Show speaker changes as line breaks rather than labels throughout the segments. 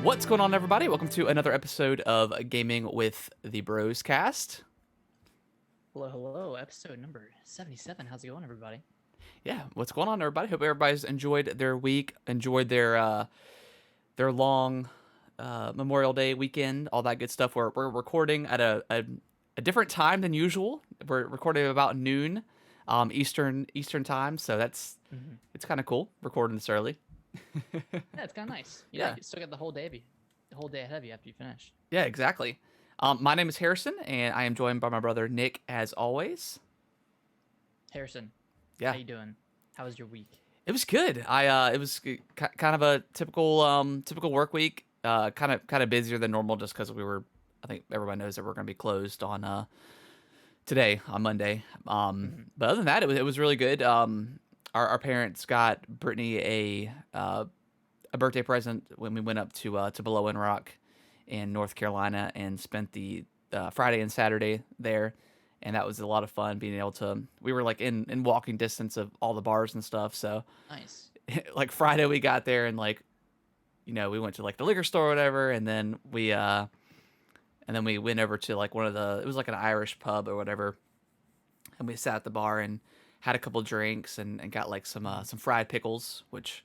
What's going on, everybody? Welcome to another episode of Gaming with the Broscast.
Hello, episode number 77. How's it going, everybody?
Yeah, what's going on, everybody? Hope everybody's enjoyed their week, enjoyed their long Memorial Day weekend, all that good stuff. We're recording at a different time than usual. We're recording about noon, Eastern time, so it's kind of cool recording this early.
Yeah, it's kind of nice.
Yeah.
You still got the whole day ahead of you after you finish.
Yeah, exactly. My name is Harrison, and I am joined by my brother Nick, as always.
Harrison,
Yeah.
how you doing? How was your week?
It was good. It was kind of a typical work week. Kind of busier than normal, just because I think everybody knows that we're going to be closed on today on Monday. But other than that, it was really good. Our parents got Brittany a birthday present when we went up to Below in Rock in North Carolina and spent the Friday and Saturday there. And that was a lot of fun being able to. We were like in walking distance of all the bars and stuff. So
Nice.
like Friday we got there and we went to like the liquor store or whatever, and then we went over to like it was like an Irish pub or whatever, and we sat at the bar and had a couple drinks and got like some fried pickles, which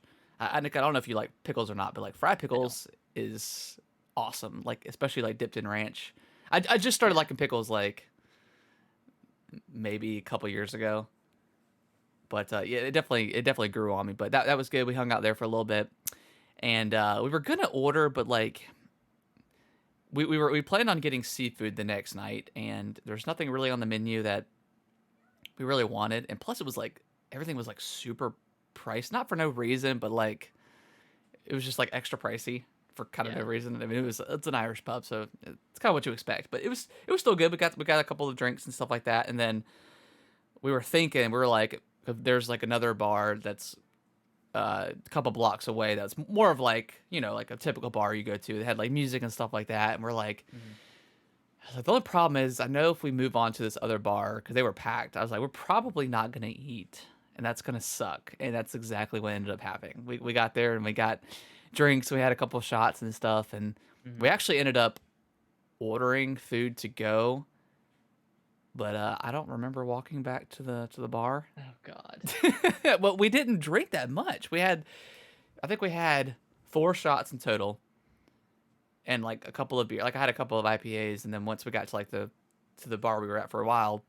Nick, I don't know if you like pickles or not, but like fried pickles is awesome, like especially like dipped in ranch. I just started liking pickles like maybe a couple years ago, but yeah, it definitely grew on me. But that was good. We hung out there for a little bit, and we were gonna order, but like we planned on getting seafood the next night, and there's nothing really on the menu that we really wanted, and plus it was like everything was like super priced, not for no reason, but like it was just like extra pricey for kind of no reason. I mean, it's an Irish pub, so it's kind of what you expect. But it was still good. We got a couple of drinks and stuff like that, and then we were like, there's like another bar that's a couple blocks away that's more of like like a typical bar you go to. They had like music and stuff like that, and we're like. I was like, the only problem is I know if we move on to this other bar, because they were packed, I was like, we're probably not going to eat, and that's going to suck. And that's exactly what ended up happening. We got there, and we got drinks. We had a couple of shots and stuff, and we actually ended up ordering food to go. But I don't remember walking back to the bar.
Oh, God.
Well, we didn't drink that much. I think we had 4 shots in total. And like a couple of beer, like I had a couple of IPAs, and then once we got to like to the bar we were at for a while,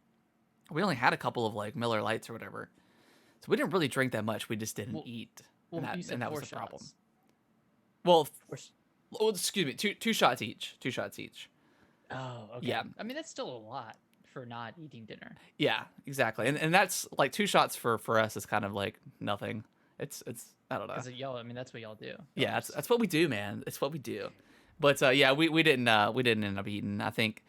we only had a couple of like Miller Lights or whatever. So we didn't really drink that much. We just didn't eat,
Well,
and that was the problem.
shots.
Well, excuse me, two shots each. 2 shots each.
Oh, okay.
Yeah.
I mean, that's still a lot for not eating dinner.
Yeah, exactly. And that's like 2 shots for us is kind of like nothing. It's I don't know.
Because y'all, I mean, that's what y'all do.
Yeah, that's what we do, man. It's what we do. But yeah, we didn't end up eating, I think.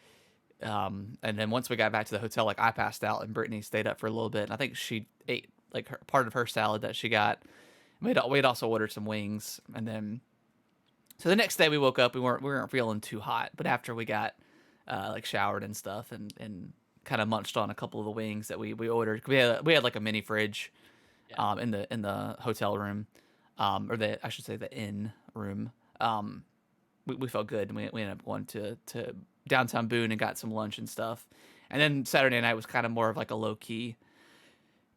And then once we got back to the hotel, like I passed out and Brittany stayed up for a little bit, and I think she ate like part of her salad that she got. We'd also ordered some wings, and then so the next day we woke up, we weren't feeling too hot, but after we got like showered and stuff and kind of munched on a couple of the wings that we ordered. We had like a mini fridge in the hotel room, or I should say the inn room. We felt good, and we ended up going to downtown Boone and got some lunch and stuff. And then Saturday night was kind of more of like a low key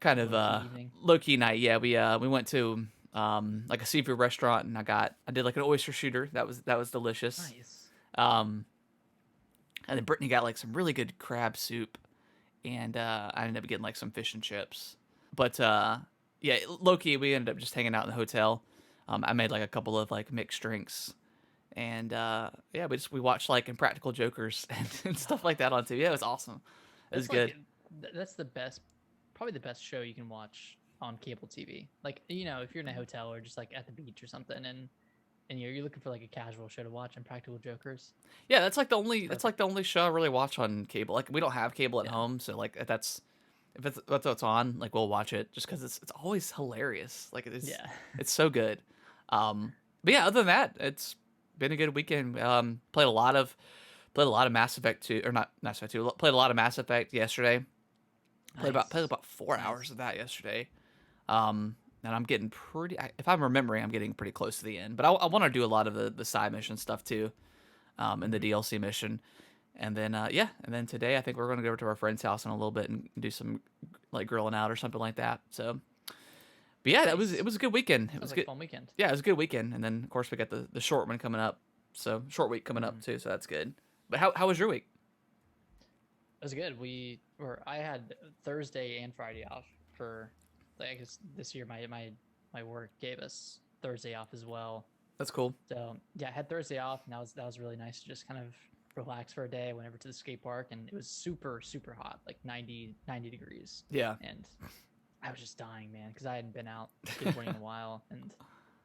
night. Yeah, we went to like a seafood restaurant, and I did like an oyster shooter. That was delicious.
Nice.
And then Brittany got like some really good crab soup, and I ended up getting like some fish and chips. But yeah, low key, we ended up just hanging out in the hotel. I made like a couple of like mixed drinks. And yeah, we watched like Impractical Jokers and stuff like that on TV. Yeah, it was awesome. It was good.
That's probably the best show you can watch on cable TV. Like, if you're in a hotel or just like at the beach or something, and you're looking for like a casual show to watch, Impractical Jokers.
Yeah, that's like the only show I really watch on cable. Like we don't have cable at home, so like if that's what's on, like we'll watch it just because it's always hilarious. Like it's so good. But yeah, other than that, it's been a good weekend. Played a lot of Mass Effect 2, or not Mass Effect 2. Played a lot of Mass Effect yesterday. Played about 4 hours of that yesterday. And and I'm getting pretty. If I'm remembering, I'm getting pretty close to the end. But I want to do a lot of the side mission stuff too, and the
Hmm.
DLC mission. And then yeah, and then today I think we're gonna go over to our friend's house in a little bit and do some like grilling out or something like that. So, but yeah,
Nice.
it was a good weekend. It
Sounds
was
like a
good.
fun weekend.
Yeah, it was a good weekend. And then of course we got the short one coming up. So short week coming up
Hmm.
too. So that's good. But how was your week?
It was good. I had Thursday and Friday off for, like, I guess this year my work gave us Thursday off as well.
That's cool.
So yeah, I had Thursday off, and that was really nice to just kind of relax for a day. I went over to the skate park, and it was super super hot, like 90 degrees,
Yeah.
and I was just dying, man, because I hadn't been out skateboarding in a while, and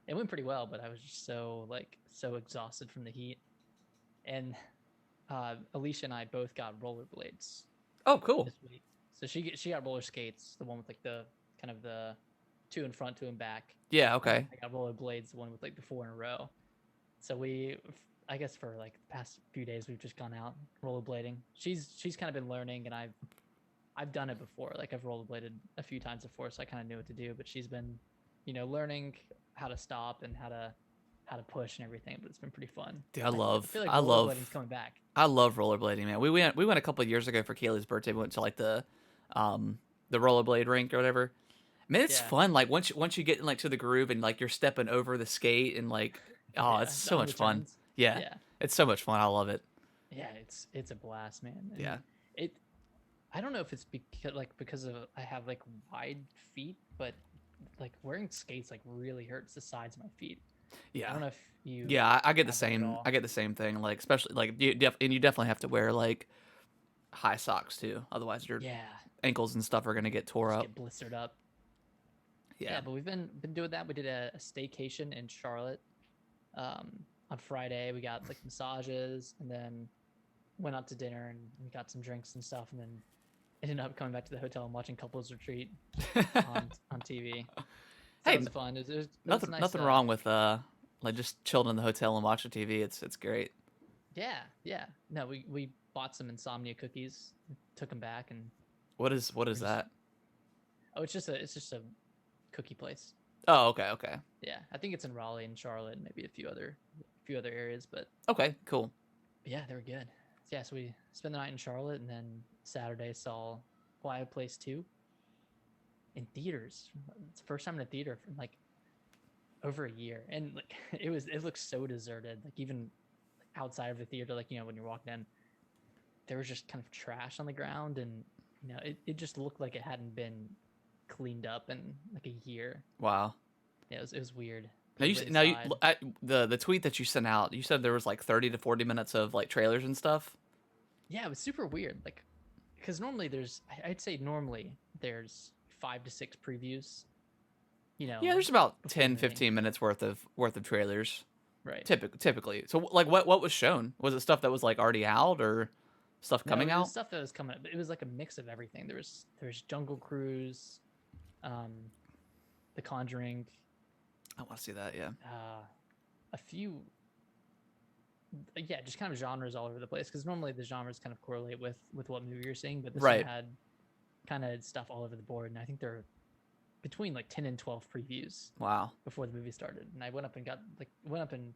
it went pretty well, but I was just so exhausted from the heat. And Alicia and I both got rollerblades
Oh, cool.
this week. So she got roller skates, the one with like the kind of the two in front, two in back,
Yeah.
and
Okay.
I got rollerblades, the one with like the four in a row. So I guess for like the past few days, we've just gone out rollerblading. She's kind of been learning, and I've done it before. Like I've rollerbladed a few times before, so I kind of knew what to do. But she's been, learning how to stop and how to push and everything. But it's been pretty fun.
Dude,
I feel like rollerblading's coming back.
I love rollerblading, man. We went a couple of years ago for Kaylee's birthday. We went to like the rollerblade rink or whatever. Man, it's
Yeah,
fun. Like once you get in, like to the groove and like you're stepping over the skate and like oh, it's
yeah,
so
on the
much fun.
turns.
Yeah,
Yeah,
it's so much fun. I love it.
yeah, it's a blast, man. And
Yeah,
it I don't know if it's because of I have like wide feet, but like wearing skates like really hurts the sides of my feet. I
yeah,
don't know if you
yeah. I get the
have that at
same. I
all.
get the same thing. Like especially like and you definitely have to wear like high socks too. Otherwise, your
Yeah,
ankles and stuff are gonna get tore
just
up.
get blistered up.
Yeah.
Yeah, but we've been doing that. We did a staycation in Charlotte on Friday. We got like massages, and then went out to dinner and we got some drinks and stuff, and then ended up coming back to the hotel and watching Couples Retreat on TV. So that
Hey,
was fun. It was nice.
nothing wrong with like just chilling in the hotel and watching TV. It's great.
Yeah, yeah. No, we bought some insomnia cookies, took them back, and
What
we're
is
just
that?
it's just a cookie place.
Oh, okay, okay,
Yeah, I think it's in Raleigh and Charlotte, and maybe a few other areas,
okay, cool.
but yeah, they were good. Yeah, so we spent the night in Charlotte, and then Saturday saw Quiet Place 2 in theaters. It's the first time in a theater from like over a year, and like it looks so deserted. Like even outside of the theater, like when you're walking in, there was just kind of trash on the ground, and it just looked like it hadn't been cleaned up in like a year.
Wow.
Yeah, it was weird.
Now
We went
now
inside.
the tweet that you sent out, you said there was like 30 to 40 minutes of like trailers and stuff.
Yeah, it was super weird. Like, because normally I'd say normally there's 5 to 6 previews.
Yeah, there's about
Before the
10
movie.
15 minutes worth of trailers.
Right.
Typically. So like what was shown? Was it stuff that was like already out or stuff
No,
coming
it was
out?
stuff that was coming up. It was like a mix of everything. There's Jungle Cruise, um, The Conjuring,
I want to see that, yeah.
a few. Yeah, just kind of genres all over the place. Because normally the genres kind of correlate with what movie you're seeing, but this one
Right.
had kind of stuff all over the board, and I think there are between like 10 and 12 previews
Wow.
before the movie started. And I went up and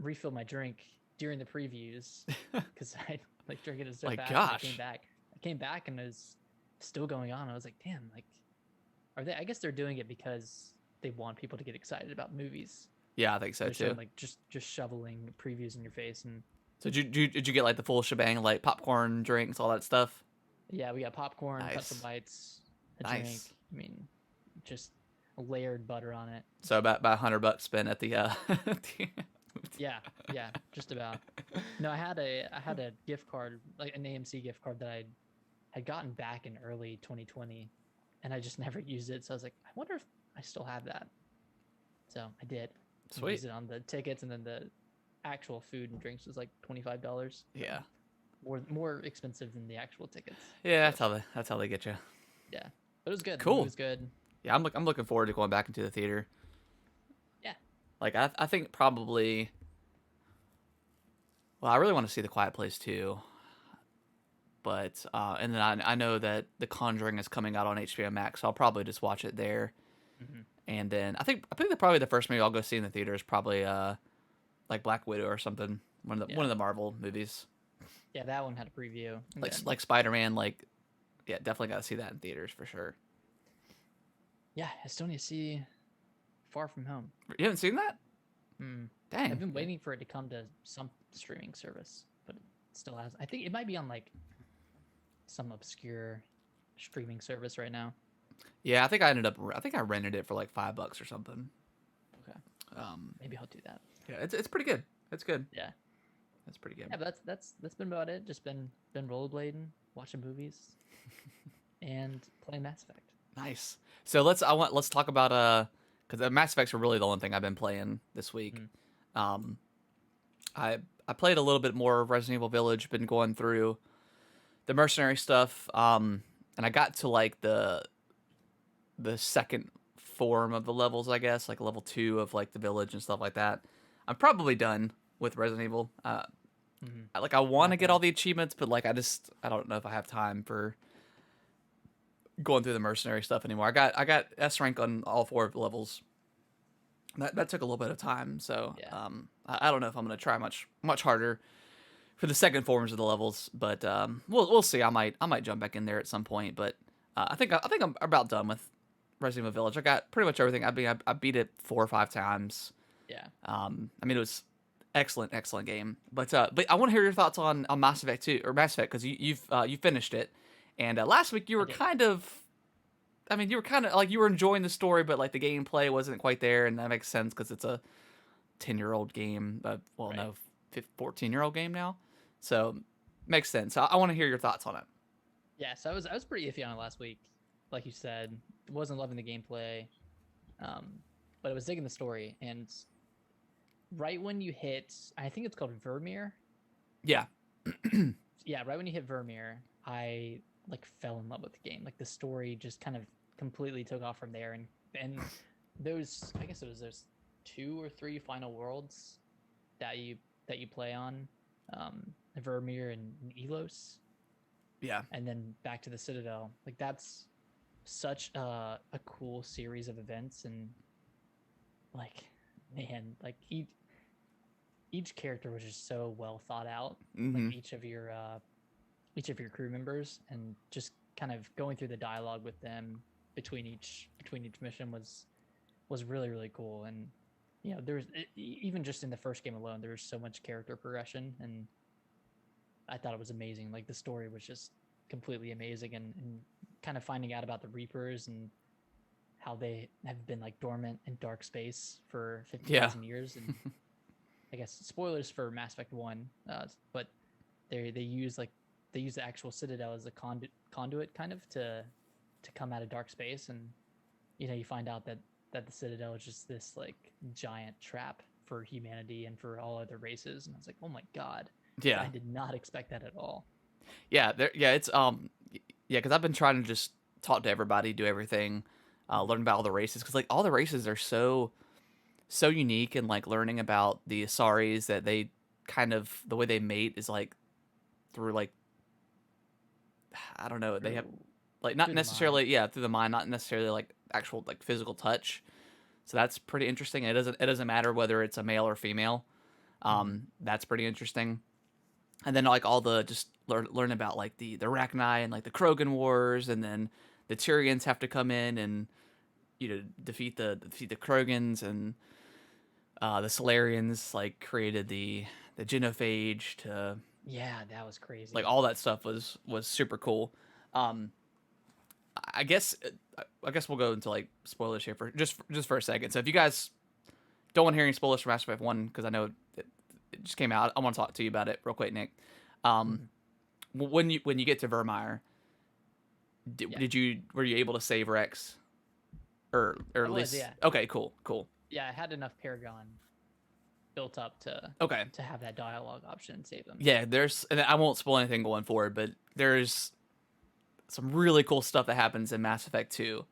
refilled my drink during the previews because I like drinking it so
My
fast.
gosh.
I came back and it was still going on. I was like, damn, like, are they? I guess they're doing it because they want people to get excited about movies.
Yeah, I think so
They're
too.
showing like just shoveling previews in your face, and
So did you get like the full shebang, like popcorn, drinks, all that stuff?
yeah, we got popcorn,
Nice.
pretzel bites, a drink.
Nice.
I mean, just layered butter on it.
So about $100 spent at the
Yeah, yeah, just about. No, I had a gift card, like an AMC gift card that I had gotten back in early 2020, and I just never used it. So I was like, I wonder if I still have that. So I did. I
Sweet.
used it on the tickets, and then the actual food and drinks was like $25.
Yeah.
More expensive than the actual tickets.
Yeah,
So,
that's how they get you.
yeah, but it was good.
Cool.
It was good.
Yeah, I'm looking forward to going back into the theater.
Yeah.
Like I think probably. Well, I really want to see The Quiet Place too. But and then I know that The Conjuring is coming out on HBO Max, so I'll probably just watch it there.
Hmm.
And then I think that probably the first movie I'll go see in the theater is probably like Black Widow or something. One
Yeah,
of the Marvel movies.
yeah, that one had a preview, and then
Like Spider-Man, like yeah, definitely got to see that in theaters for sure.
yeah, I still need to see Far From Home.
You haven't seen that?
Hmm. I've
Dang.
been waiting for it to come to some streaming service, but it still has. I think it might be on like some obscure streaming service right now.
Yeah, I think I rented it for like $5 or something.
Okay,
Um,
maybe I'll do that.
yeah, it's pretty good. It's good.
Yeah,
It's pretty good.
yeah, but that's been about it. Just been rollerblading, watching movies, and playing Mass Effect.
Nice. So let's talk about because Mass Effects are really the only thing I've been playing this week.
Mm.
Um, I played a little bit more of Resident Evil Village. Been going through the mercenary stuff. And I got to like the second form of the levels, I guess, like level 2 of like the village and stuff like that. I'm probably done with Resident Evil.
Mm-hmm.
I want to
Wrapping
get all
up.
the achievements, but like I don't know if I have time for going through the mercenary stuff anymore. I got S rank on all 4 of the levels. That took a little bit of time, so
Yeah,
I don't know if I'm gonna try much harder for the second forms of the levels, but we'll see. I might jump back in there at some point, but I think I'm about done with Resident Evil Village. I got pretty much everything. I beat it 4 or 5 times.
yeah.
I mean it was excellent game, but I want to hear your thoughts on Mass Effect 2 or Mass Effect because you finished it, and last week you
I
were
did.
kind of. I mean, you were kind of like you were enjoying the story, but like the gameplay wasn't quite there, and that makes sense because it's a 10-year-old game. Well,
Right.
no, 14-year-old game now, so makes sense. I want to hear your thoughts on it.
Yeah, so I was pretty iffy on it last week. Like you said, wasn't loving the gameplay, um, but I was digging the story. And right when you hit, I think it's called Vermeer.
Yeah,
Yeah, right when you hit Vermeer, I like fell in love with the game. Like the story just kind of completely took off from there. And those, I guess it was those 2 or 3 final worlds that you play on, Vermeer and Elos,
yeah,
and then back to the Citadel. Like that's such a cool series of events, and like man, like each character was just so well thought out. Like
hmm
each of your crew members, and just kind of going through the dialogue with them between each mission was really really cool. And you know, there's even just in the first game alone, there was so much character progression, and I thought it was amazing. Like the story was just completely amazing, and kind of finding out about the Reapers and how they have been like dormant in dark space for
yeah,
50,000 years. And I guess spoilers for Mass Effect 1, but they use like they use the actual Citadel as a conduit kind of to come out of dark space. And you know, you find out that the Citadel is just this like giant trap for humanity and for all other races. And I was like, oh my god, like
yeah,
I did not expect that at all.
yeah. Yeah, it's yeah, because I've been trying to just talk to everybody, do everything,
Mhm.
learn about all the races because like all the races are so unique, and like learning about the Asaris that they kind of the way they mate is like through like I don't know, they have
through
like not
through the mind.
necessarily through the mind, not necessarily like actual like physical touch. So that's pretty interesting. It doesn't matter whether it's a male or female.
Hmm.
That's pretty interesting. And then like all the just learn about like the Rachni and like the Krogan Wars, and then the Tyrians have to come in and defeat the Krogans, and the Solarians like created the genophage to
Yeah, that was
like
crazy.
all that stuff was super cool. Um, I guess I guess we'll go into like spoilers here for just for a second. So if you guys don't want to hear any spoilers from Mass Effect 1, because I know it just came out, I want to talk to you about it real quick, Nick. Um,
Hmm.
when you get to Vermeer,
Yeah,
did you were you able to save Rex, or
I
at
was.
least
Yeah,
okay, cool.
yeah. I had enough Paragon built up
Okay,
to have that dialogue option and save them.
yeah, there's and I won't spoil anything going forward, but there's some really cool stuff that happens in Mass Effect 2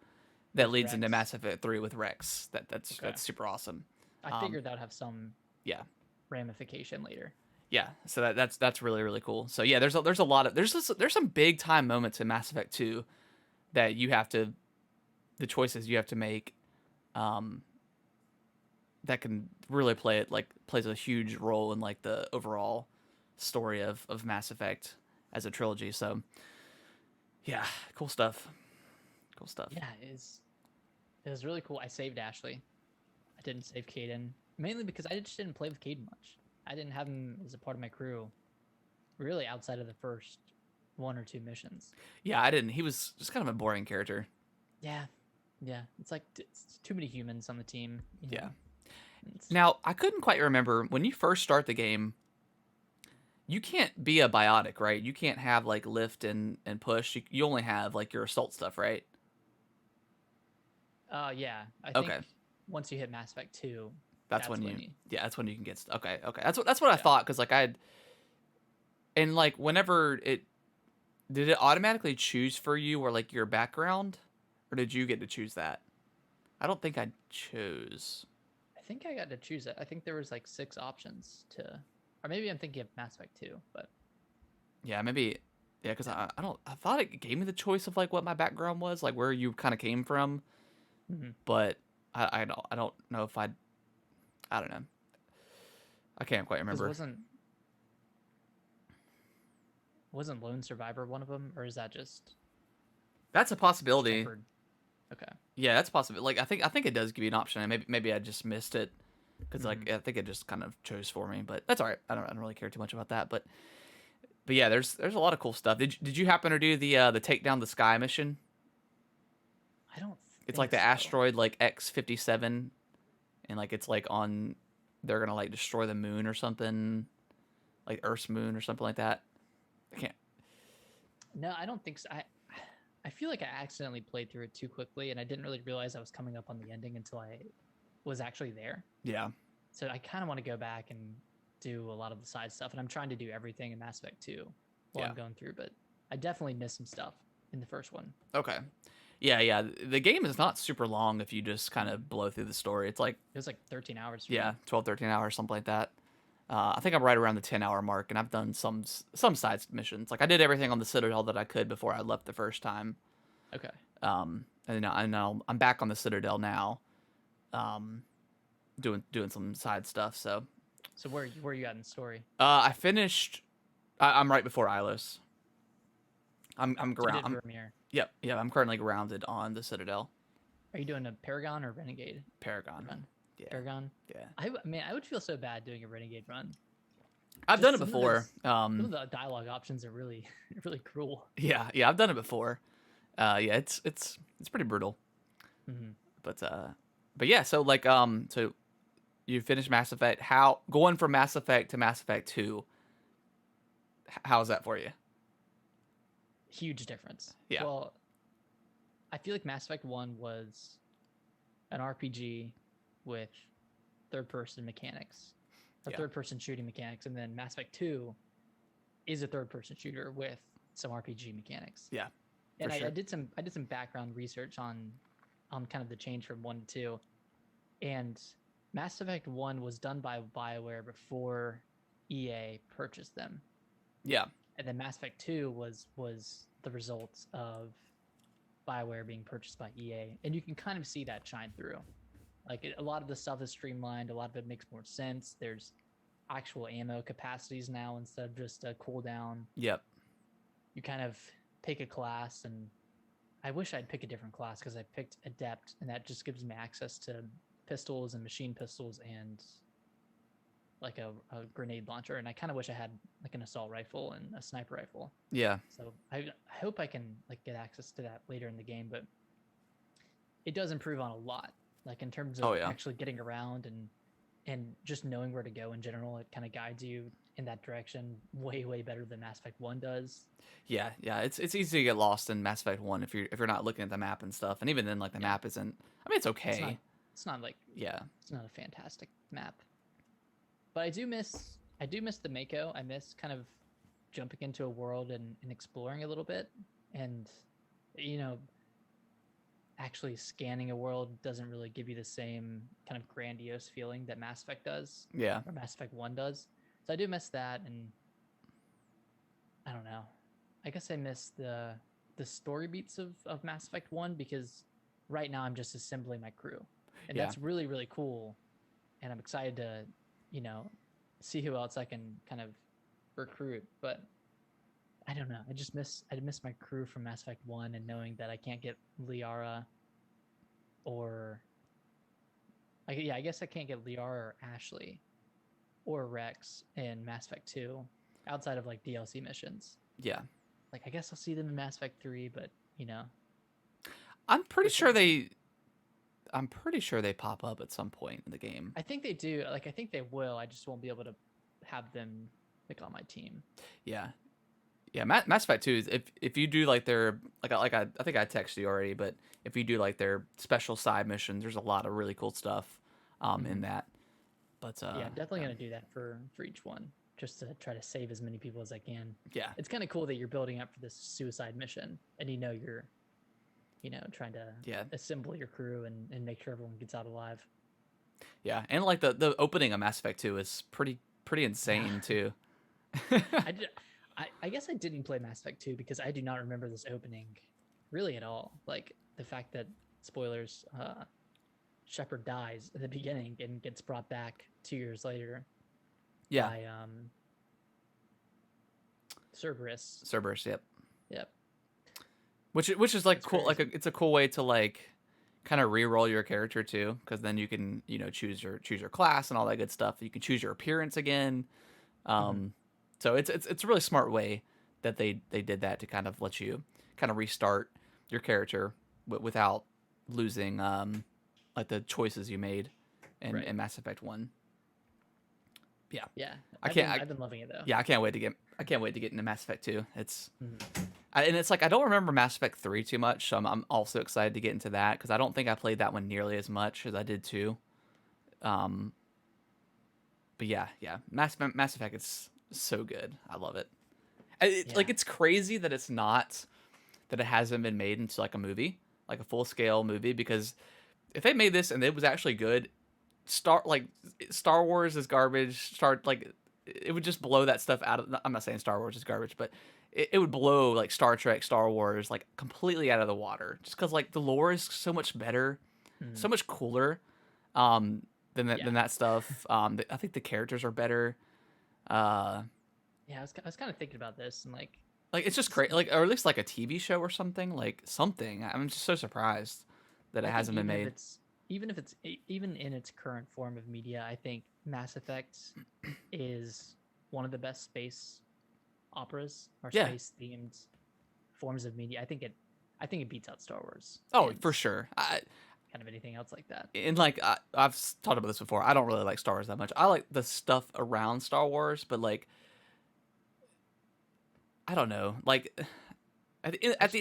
that
With
leads into
Rex.
Mass Effect 3 with Rex.
Okay,
That's super awesome.
I
Um,
figured that would have some
yeah,
ramification later.
yeah. So that's really cool. So yeah, there's a lot of there's some big time moments in Mass Effect 2 that you have to the choices you have to make. um, that can really plays a huge role in like the overall story of Mass Effect as a trilogy. So yeah, cool stuff. Cool stuff.
Yeah, it was really cool. I saved Ashley. I didn't save Caden, mainly because I just didn't play with Caden much. I didn't have him as a part of my crew, really, outside of the first one or two missions.
Yeah, I didn't. He was just kind of a boring character.
Yeah, yeah. It's like it's too many humans on the team. You
Yeah.
know, it's,
Now I couldn't quite remember when you first start the game. You can't be a biotic, right? You can't have like lift and push. You only have like your assault stuff, right?
yeah. I think
Okay,
once you hit Mass Effect 2,
that's
that's
when
when
you
you.
yeah, that's when you can get okay, okay. That's what I
Yeah.
thought because like I and like whenever it did it automatically choose for you or like your background, or did you get to choose that? I don't think I chose.
I think I got to choose it. I think there was like 6 options to, or maybe I'm thinking of Mass Effect 2, but
Yeah, maybe. Yeah, because
yeah.
I don't. I thought it gave me the choice of like what my background was, like where you kind of came from,
Mm-hmm.
but I don't know if I don't know. I can't quite
Because
remember.
wasn't Lone Survivor one of them, or is that just
That's a possibility.
Shepard? Okay.
Yeah, that's possible. Like I think it does give you an option, and maybe I just missed it because
Mm-hmm.
like I think it just kind of chose for me. But that's all right. I don't really care too much about that. But yeah, there's a lot of cool stuff. Did you happen to do the take down the sky mission?
I don't
It's like
think
the
so.
asteroid like X-57, and like it's like on they're gonna like destroy the moon or something, like Earth's moon or something like that. I can't.
No, I don't think so. I feel like I accidentally played through it too quickly, and I didn't really realize I was coming up on the ending until I was actually there.
Yeah,
So I kind of want to go back and do a lot of the side stuff, and I'm trying to do everything in Mass Effect 2 while
yeah.
I'm going through. But I definitely missed some stuff in the first one.
Okay. Yeah, yeah. The game is not super long if you just kind
Mm-hmm.
of blow through the story. It's like
It was like 13 hours for
yeah,
me.
12, 13 hours, something like that. I think I'm right around the 10-hour mark, and I've done some side missions. Like I did everything on the Citadel that I could before I left the first time.
Okay.
And now I'm back on the Citadel now, um, doing some side stuff. So
So where you at in the story?
I finished. I'm right before Ilos. I'm
So you
ground.
did Vermeer.
Yep, yeah. I'm currently grounded on the Citadel.
Are you doing a Paragon or Renegade
Paragon.
run?
Yeah,
Paragon.
yeah.
I would feel so bad doing a Renegade run.
I've done
Just
it before.
some of the dialogue options are really really cruel.
Yeah, yeah. I've done it before. Yeah. It's pretty brutal.
Mm-hmm.
But yeah. So like so you finished Mass Effect. How going from Mass Effect to Mass Effect 2? How's that for you?
Huge difference.
Yeah.
Well, I feel like Mass Effect 1 was an RPG with third person mechanics or
Yeah.
third person shooting mechanics, and then Mass Effect 2 is a third person shooter with some RPG mechanics.
Yeah. For
And
sure.
I did some background research on kind of the change from 1 to 2. And Mass Effect 1 was done by BioWare before EA purchased them.
Yeah.
And then Mass Effect 2 was the result of BioWare being purchased by EA. And you can kind of see that shine through. Like a lot of the stuff is streamlined, a lot of it makes more sense. There's actual ammo capacities now instead of just a cooldown.
Yep.
You kind of pick a class, and I wish I'd pick a different class because I picked Adept, and that just gives me access to pistols and machine pistols and like a grenade launcher. And I kind of wish I had like an assault rifle and a sniper rifle.
Yeah.
So I hope I can like get access to that later in the game, but it does improve on a lot. Like in terms
Oh
of
yeah.
actually getting around and just knowing where to go in general, it kind of guides you in that direction way better than Mass Effect 1 does.
Yeah. Yeah. It's easy to get lost in Mass Effect 1 if you're not looking at the map and stuff. And even then, like the
Yeah.
map isn't. I mean, it's
It's not
okay.
it's not like
Yeah.
it's not a fantastic map. But I do miss the Mako. I miss kind of jumping into a world and exploring a little bit. And you know, actually scanning a world doesn't really give you the same kind of grandiose feeling that Mass Effect does
Yeah.
or Mass Effect 1 does. So I do miss that, and I don't know. I guess I miss the story beats of Mass Effect 1 because right now I'm just assembling my crew. and
Yeah.
that's really really cool. And I'm excited to, you know, see who else I can kind of recruit. But I don't know. I miss my crew from Mass Effect 1 and knowing that I can't get Liara or I guess I can't get Liara or Ashley or Rex in Mass Effect 2 outside of like DLC missions.
Yeah.
Like I guess I'll see them in Mass Effect 3, but you know,
I'm pretty
which
sure
ones?
they pop up at some point in the game.
I think they do. Like I think they will. I just won't be able to have them like on my team.
Yeah. Yeah, Mass Effect 2 is if you do like their I think I texted you already, but if you do like their special side missions, there's a lot of really cool stuff in
Mm-hmm.
that. But
Yeah, I'm definitely gonna do that for each one, just to try to save as many people as I can.
yeah.
It's kind of cool that you're building up for this suicide mission, and you know you're, trying to
Yeah.
assemble your crew and make sure everyone gets out alive.
Yeah. And like the opening of Mass Effect 2 is pretty
Yeah,
insane too.
I did. I guess I didn't play Mass Effect 2 because I do not remember this opening really at all. Like the fact that spoilers, Shepard dies at the beginning and gets brought back 2 years later
Yeah.
by Cerberus.
Cerberus, yep.
Yep,
Which is like
that's
cool, like
crazy.
it's a cool way to like kind of re-roll your character too, because then you can choose your class and all that good stuff. You can choose your appearance again.
Mm-hmm.
So it's a really smart way that they did that to kind of let you kind of restart your character without losing like the choices you made
Right.
in Mass Effect 1. Yeah.
Yeah,
I can't
I've been loving it though.
yeah, I can't wait to get into Mass Effect 2.
Mm-hmm.
And it's like I don't remember Mass Effect 3 too much, so I'm also excited to get into that because I don't think I played that one nearly as much as I did 2. Um but yeah, Mass Effect is so good. I love it.
Yeah.
Like it's crazy that it hasn't been made into like a movie, like a full scale movie. Because if they made this and it was actually good, Star Wars is garbage. It would just blow that stuff out of. I'm not saying Star Wars is garbage, but it would blow like Star Trek, Star Wars like completely out of the water. Just because like the lore is so much better,
Mm.
so much cooler, um,
Yeah.
than that stuff. I think the characters are better. Uh,
Yeah, I was kind of thinking about this and
Like it's just
s-
great, like or at least like a TV show or something, like something. I'm just so surprised that it
I think
hasn't been made.
even in its current form of media, I think Mass Effect is one of the best space operas or
Yeah.
space themed forms of media. I think it beats out Star Wars
Oh,
and
for sure.
kind of anything else like that.
I've talked about this before. I don't really like Star Wars that much. I like the stuff around Star Wars, but like I don't know. Like
I just don't.
at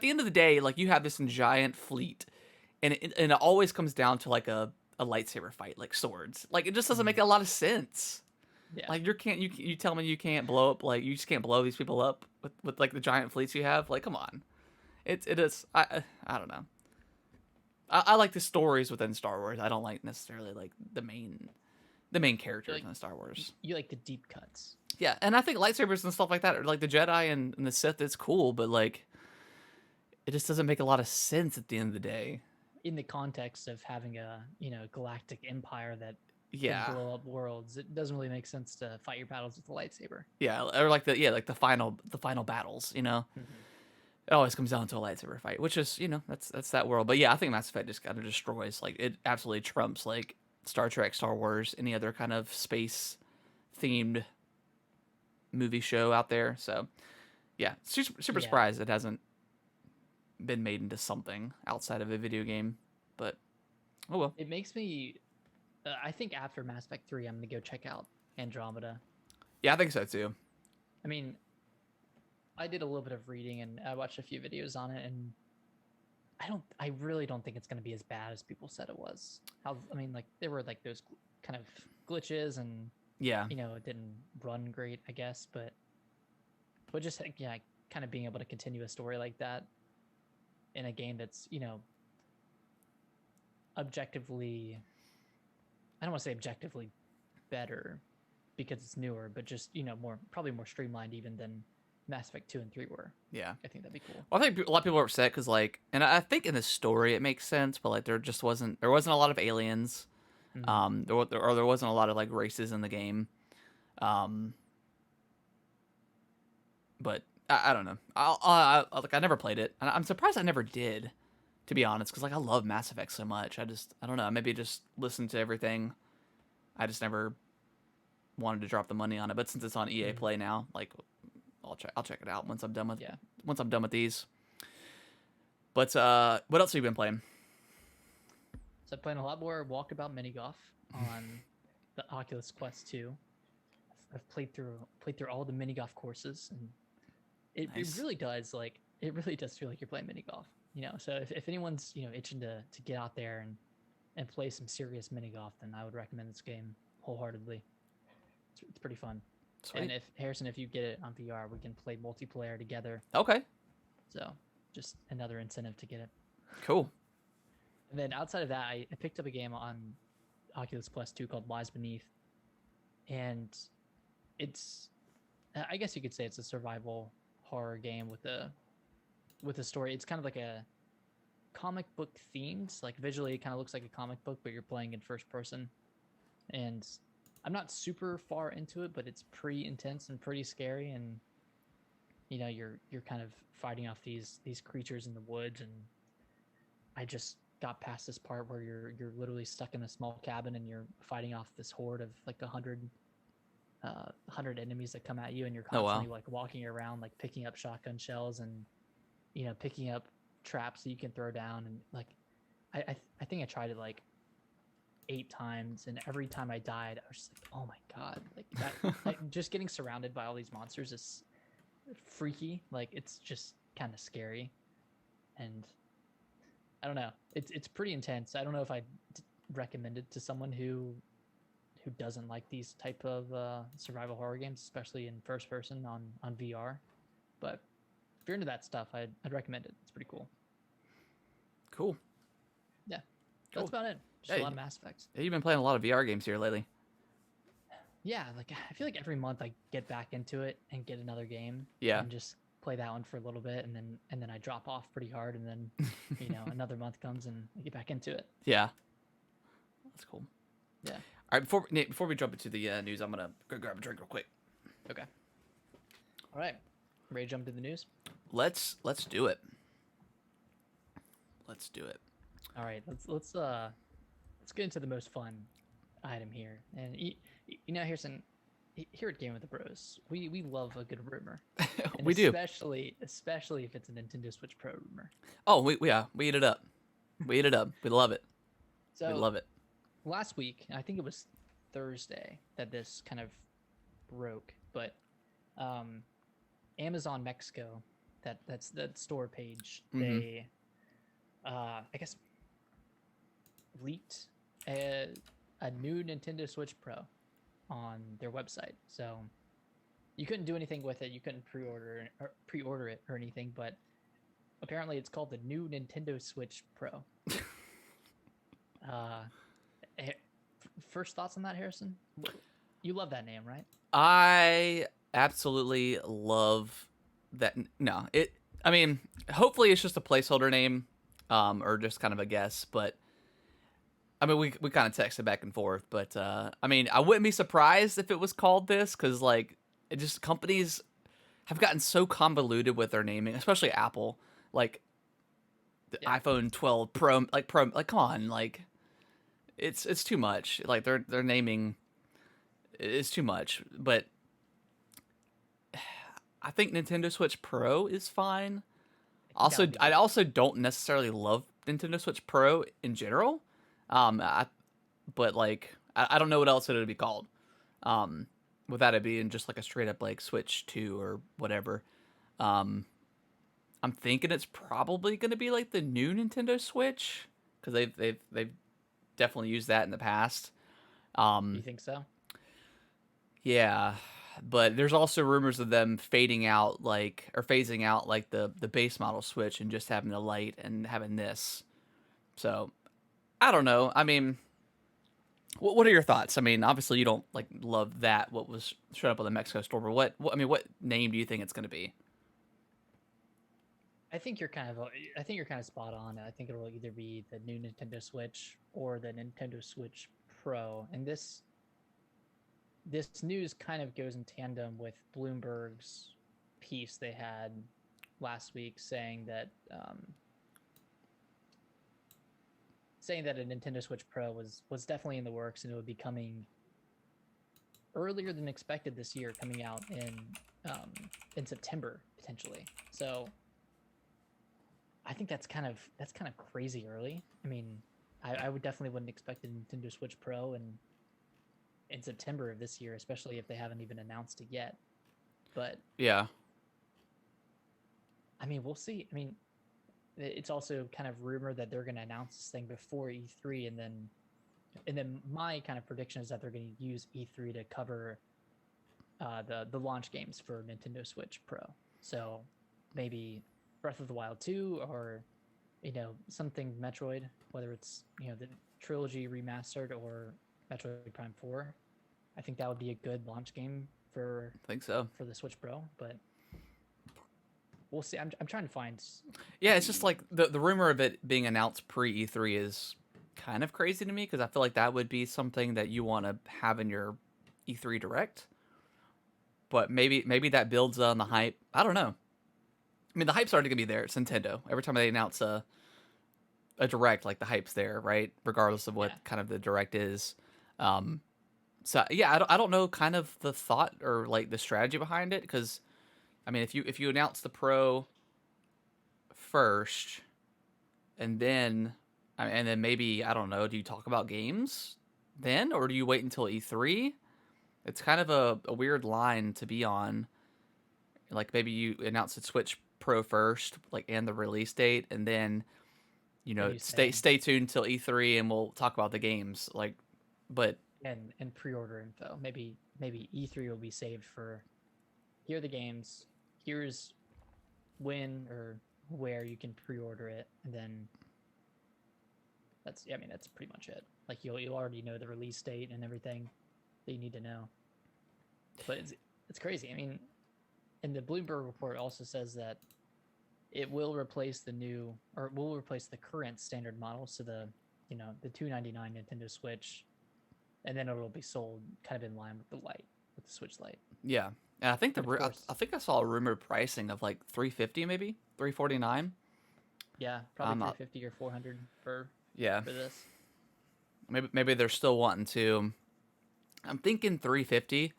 the end of the day, like you have this giant fleet, and it always comes down to like a lightsaber fight, like swords. Like it just doesn't make
Mhm.
a lot of sense.
Yeah,
Like you tell me you can't blow up, like you just can't blow these people up with like the giant fleets you have. Like come on, it is I don't know. I like the stories within Star Wars. I don't like necessarily like the main
you
characters
like
in Star Wars.
you like the deep cuts
Yeah, and I think lightsabers and stuff like that, or like the Jedi and the Sith, is cool, but like it just doesn't make a lot of sense at the end of the day.
in the context of having a galactic empire that can
Yeah,
blow up worlds. It doesn't really make sense to fight your battles with a lightsaber.
yeah, or like the final battles.
Mm-hmm.
It always comes down to a lightsaber fight, which is that's that world. But yeah, I think Mass Effect just kind of destroys, like it absolutely trumps like Star Trek, Star Wars, any other kind of space themed movie show out there. So yeah, super
Yeah,
surprised it hasn't been made into something outside of a video game. But oh well.
it makes me. I think after Mass Effect 3, I'm gonna go check out Andromeda.
Yeah, I think so too.
I mean, I did a little bit of reading and I watched a few videos on it, and I really don't think it's gonna be as bad as people said it was. I mean, like there were like those kind of glitches, and
Yeah,
it didn't run great, I guess, but just like, yeah, kind of being able to continue a story like that in a game that's objectively, I don't want to say objectively better because it's newer, but just more, probably more streamlined even than Mass Effect 2 and 3 were.
Yeah.
I think that'd be cool.
Well, I think a lot of people are upset because, like, and I think in the story it makes sense, but like there wasn't a lot of aliens,
Mm-hmm.
there wasn't a lot of like races in the game, um, but I don't know. Like I never played it. And I'm surprised I never did, to be honest, because like I love Mass Effect so much. I don't know. Maybe just listened to everything. I just never wanted to drop the money on it. But since it's on EA
Mm-hmm.
Play now, like I'll check it out
Yeah.
once I'm done with these. But what else have you been playing?
So I'm playing a lot more Walkabout Minigolf on the Oculus Quest 2. I've played through all the mini golf courses, and it
Nice.
really does it really does feel like you're playing mini golf. So if anyone's itching to get out there and play some serious mini golf, then I would recommend this game wholeheartedly. It's pretty fun. And
Sweet.
if Harrison, if you get it on VR, we can play multiplayer together.
Okay.
So just another incentive to get it.
Cool.
And then outside of that, I picked up a game on Oculus Quest 2 called Lies Beneath, and it's I guess you could say it's a survival horror game with a story. It's kind of like a comic book themed. Like visually, it kind of looks like a comic book, but you're playing in first person. And I'm not super far into it, but it's pretty intense and pretty scary. And you're kind of fighting off these creatures in the woods. And I just got past this part where you're literally stuck in a small cabin and you're fighting off this horde of like 100 enemies that come at you, and you're
Oh wow.
constantly like walking around, like picking up shotgun shells and picking up traps that you can throw down. And like I think I tried it like 8 times, and every time I died, I was just like, oh my god, like that. Like, just getting surrounded by all these monsters is freaky. Like it's just kind of scary, and I don't know. It's pretty intense. I don't know if I'd recommend it to someone who doesn't like these type of survival horror games, especially in first person on VR. But if you're into that stuff, I'd recommend it. It's pretty cool.
Cool.
Yeah,
Cool.
that's about it. Just
Hey.
a lot of Mass Effects.
Yeah, you've been playing a lot of VR games here lately.
Yeah, like I feel like every month I get back into it and get another game.
Yeah.
And just play that one for a little bit, and then I drop off pretty hard, and then another month comes and I get back into it.
Yeah. That's cool.
Yeah.
All right, before we jump into the news, I'm gonna go grab a drink real quick.
Okay. All right. Ready to jump to the news?
Let's do it. Let's do it.
All right. Let's get into the most fun item here. And Harrison, here at Game with the Bros, we love a good rumor. And
We do.
especially if it's a Nintendo Switch Pro rumor.
Oh, we eat it up. We eat it up. We love it.
So
We love it.
last week, I think it was Thursday that this kind of broke, but Amazon Mexico, that's the store page, they I guess leaked a new Nintendo Switch Pro on their website. So you couldn't do anything with it. You couldn't pre-order it or anything, but apparently it's called the new Nintendo Switch Pro. First thoughts on that, Harrison? You love that name, right?
I absolutely love that. No, I mean, hopefully it's just a placeholder name, or just kind of a guess. But I mean, we kind of texted back and forth. But I mean, I wouldn't be surprised if it was called this, because like it just companies have gotten so convoluted with their naming, especially Apple. Like the iPhone 12 Pro, like come on, like it's too much. Like their naming is too much. But I think Nintendo Switch Pro is fine. Also, I also don't necessarily love Nintendo Switch Pro in general. But like I don't know what else it would be called. Without it being just like a straight up like Switch 2 or whatever. I'm thinking it's probably going to be like the new Nintendo Switch, because they've definitely used that in the past.
You think so?
Yeah, but there's also rumors of them phasing out like the base model Switch and just having the Lite and having this. So I don't know. I mean, What are your thoughts? I mean, obviously you don't like love that what was showed up on the Mexico store, but I mean, what name do you think it's going to be?
I think you're kind of spot on. I think it'll either be the new Nintendo Switch or the Nintendo Switch Pro. And this news kind of goes in tandem with Bloomberg's piece they had last week saying that a Nintendo Switch Pro was definitely in the works and it would be coming earlier than expected this year, coming out in September potentially. So I think that's kind of crazy early. I mean, I would definitely wouldn't expect a Nintendo Switch Pro in September of this year, especially if they haven't even announced it yet. But
Yeah,
I mean, we'll see. I mean, it's also kind of rumored that they're going to announce this thing before E3, and then my kind of prediction is that they're going to use E3 to cover the launch games for Nintendo Switch Pro. So maybe Breath of the Wild 2 or something Metroid, whether it's the trilogy remastered or Metroid Prime 4. I think that would be a good launch game
I think so.
for the Switch Pro, but we'll see. I'm trying to find
Yeah, it's just
the
like the rumor of it being announced pre E3 is kind of crazy to me because I feel like that would be something that you want to have in your E3 direct. But maybe that builds on the hype. I don't know. I mean, the hype's already gonna be there. It's Nintendo. Every time they announce a direct, like the hype's there, right? Regardless of what
yeah.
kind of the direct is. Um, so yeah, I don't know kind of the thought or like the strategy behind it because I mean, if you announce the Pro first and then maybe I don't know, do you talk about games then or do you wait until E3? It's kind of a weird line to be on. Like maybe you announce the Switch Pro first, like and the release date, and then
Then you say
stay tuned till E3 and we'll talk about the games. Like, but
and pre-order info. Maybe E3 will be saved for here are the games. Here's when or where you can pre-order it, and then that's pretty much it. Like you'll already know the release date and everything that you need to know. But it's crazy. I mean, and the Bloomberg report also says that it will replace the current standard model, so the $299 Nintendo Switch, and then it'll be sold kind of in line with with the Switch Lite.
yeah, and I think
And of course,
I think I saw a rumored pricing of like 350 maybe 349.
yeah, probably
I'm not.
350 or 400
Yeah,
for this.
maybe they're still wanting to. I'm thinking 350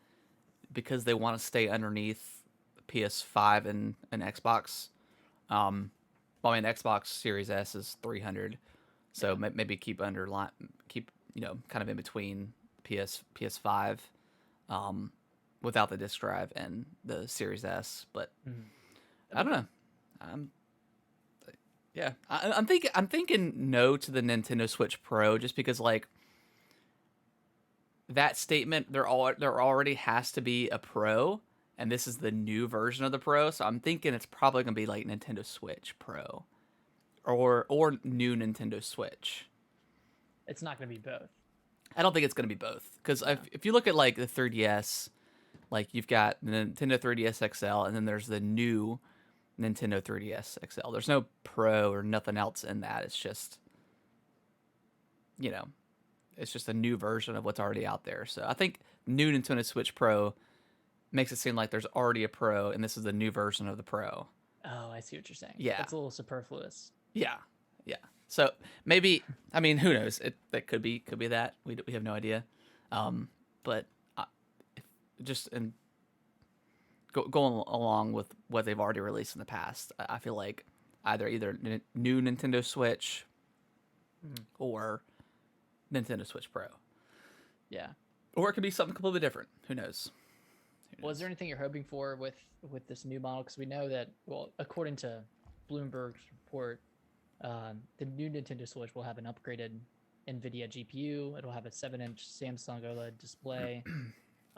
because they want to stay underneath PS5 and Xbox. Well, I mean Xbox Series S is 300, so
Yeah.
maybe keep kind of in between PS5, um, without the disc drive and the Series S. But
Mhm.
I
That'd
don't
be
know.
good.
I'm yeah. I'm thinking no to the Nintendo Switch Pro just because like that statement there already has to be a Pro and this is the new version of the Pro, so I'm thinking it's probably gonna be like Nintendo Switch Pro or new Nintendo Switch.
It's not going to be both.
I don't think it's gonna be both because
No.
if you look at like the 3DS, like you've got the Nintendo 3DS XL and then there's the new Nintendo 3DS XL. There's no Pro or nothing else in that. It's just you know it's just a new version of what's already out there. So I think new Nintendo Switch Pro makes it seem like there's already a Pro and this is the new version of the Pro.
Oh, I see what you're saying.
Yeah,
It's a little superfluous.
yeah, yeah. So maybe I mean who knows? That could be that we have no idea. But if, just in going along with what they've already released in the past, I feel like either new Nintendo Switch
Mhm.
or Nintendo Switch Pro,
Yeah.
or it could be something completely different. Who knows? Who
Well, is there
knows?
anything you're hoping for with this new model? Because we know that, well, according to Bloomberg's report, the new Nintendo Switch will have an upgraded NVIDIA GPU. It'll have a 7-inch Samsung OLED display.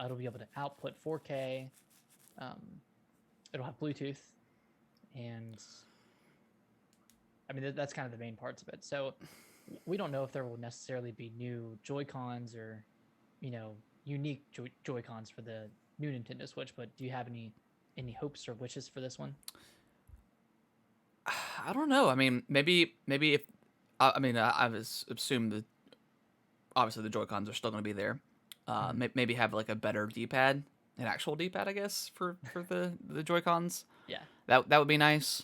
It'll be able to output 4K. Um, it'll have Bluetooth, and I mean that's kind of the main parts of it. So we don't know if there will necessarily be new Joy-Cons or, unique Joy-Cons for the new Nintendo Switch. But do you have any hopes or wishes for this one?
I don't know. I mean, maybe if I mean I was assumed that obviously the Joy Cons are still going to be there.
Mhm.
Maybe have like a better D-pad, an actual D-pad, I guess, for the Joy Cons.
Yeah,
That would be nice.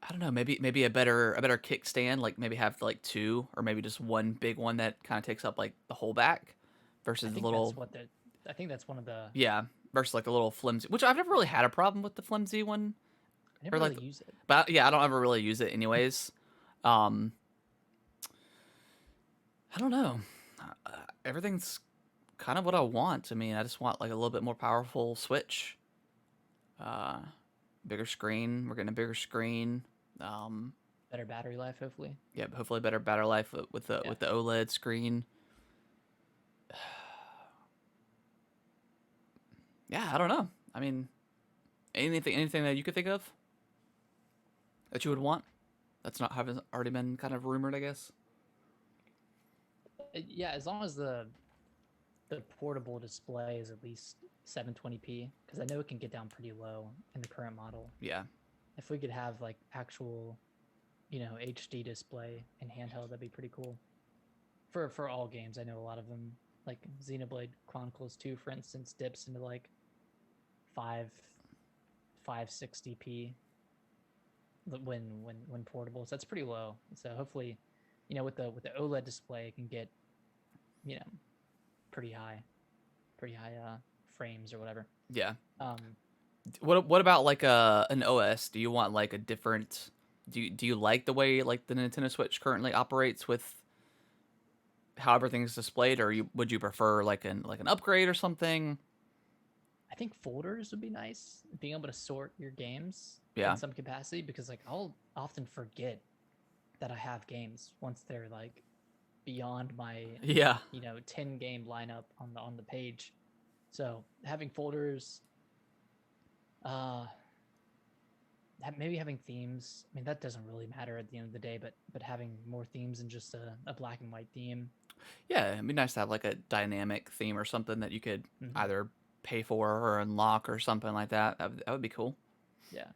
I don't know. Maybe a better kickstand. Like maybe have like two, or maybe just one big one that kind of takes up like the whole back,
I
versus the
think that's
little
what the. I think that's one of the.
yeah, versus like the little flimsy. Which I've never really had a problem with the flimsy one,
I never
or like,
really use it.
but yeah, I don't ever really use it anyways. Um, I don't know. Everything's kind of what I want. I mean, I just want like a little bit more powerful Switch. Uh, Bigger screen. We're getting a bigger screen. Um,
Better battery life, hopefully.
yeah, hopefully better battery life
Yeah.
with the OLED screen. Yeah, I don't know. I mean, anything that you could think of that you would want that's not having already been kind of rumored, I guess.
Yeah, as long as the portable display is at least 720p, because I know it can get down pretty low in the current model.
Yeah,
If we could have like actual, HD display in handheld, that'd be pretty cool. For all games, I know a lot of them, like Xenoblade Chronicles 2, for instance, dips into like 5 560p when portable. So that's pretty low. So hopefully, with the OLED display, it can get, you know, pretty high, frames or whatever.
yeah.
Um,
What about like an OS? Do you want like a different? Do you like the way like the Nintendo Switch currently operates with how everything's displayed, or would you prefer like an upgrade or something?
I think folders would be nice, being able to sort your games in
Yeah,
some capacity, because like I'll often forget that I have games once they're like beyond my
yeah,
10 game lineup on the page. So having folders, uh maybe having themes. I mean, that doesn't really matter at the end of the day, but having more themes than just a black and white theme.
yeah. It'd be nice to have like a dynamic theme or something that you could
Hmm.
either pay for or unlock or something like that. That would be cool.
Yeah.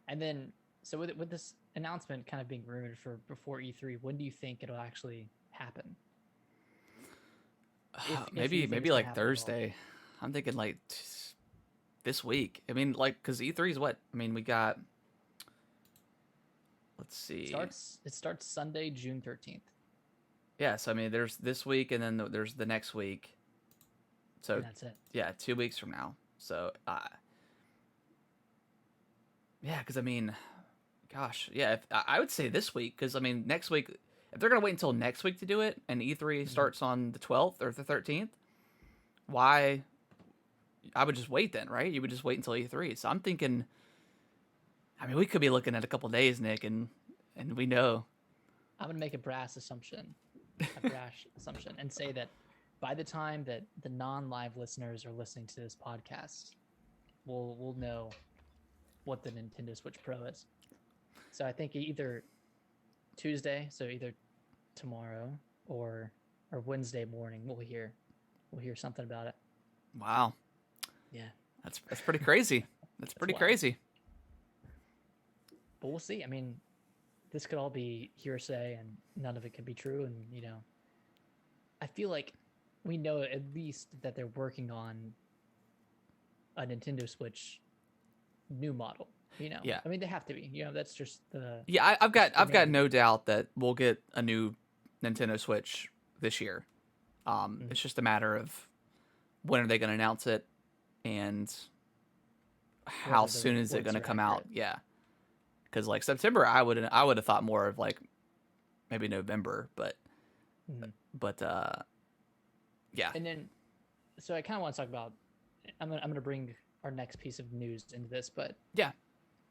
And then, so with this announcement kind of being rumored for before E3, when do you think it'll actually happen? If you think
Maybe
it's going to
like
happen at all.
Thursday. I'm thinking like this week. I mean, like, because E3 is what? I mean, we got. Let's see.
It starts Sunday, June 13th,
Yeah, so I mean, there's this week, and then there's the next week. So,
and that's it.
yeah, 2 weeks from now. So, yeah, because I mean, gosh, yeah, I would say this week, because I mean, next week, if they're gonna wait until next week to do it, and E3
Hmm.
starts on the 12th or the 13th, why? I would just wait then, right? You would just wait until E3. So I'm thinking, I mean, we could be looking at a couple days, Nick, and we know.
I'm going to make a brash assumption, and say that by the time that the non-live listeners are listening to this podcast, we'll know what the Nintendo Switch Pro is. So I think either Tuesday, so either tomorrow or Wednesday morning, we'll hear something about it.
Wow,
Yeah,
that's pretty crazy. That's
that's
pretty
wild.
crazy.
But we'll see. I mean, this could all be hearsay, and none of it could be true. And I feel like we know at least that they're working on a Nintendo Switch new model.
Yeah,
I mean, they have to be. That's just the
yeah.
the
I've
name
got
of the
no
game.
doubt that we'll get a new Nintendo Switch this year.
Mhm.
It's just a matter of when are they going to announce it, and how
Whether the
soon is it going
reports
to
are
come out?
accurate.
Yeah, because like September, I would have thought more of like maybe November,
Mhm.
but yeah,
And then, so I kind of want to talk about. I'm gonna bring our next piece of news into this, but
yeah,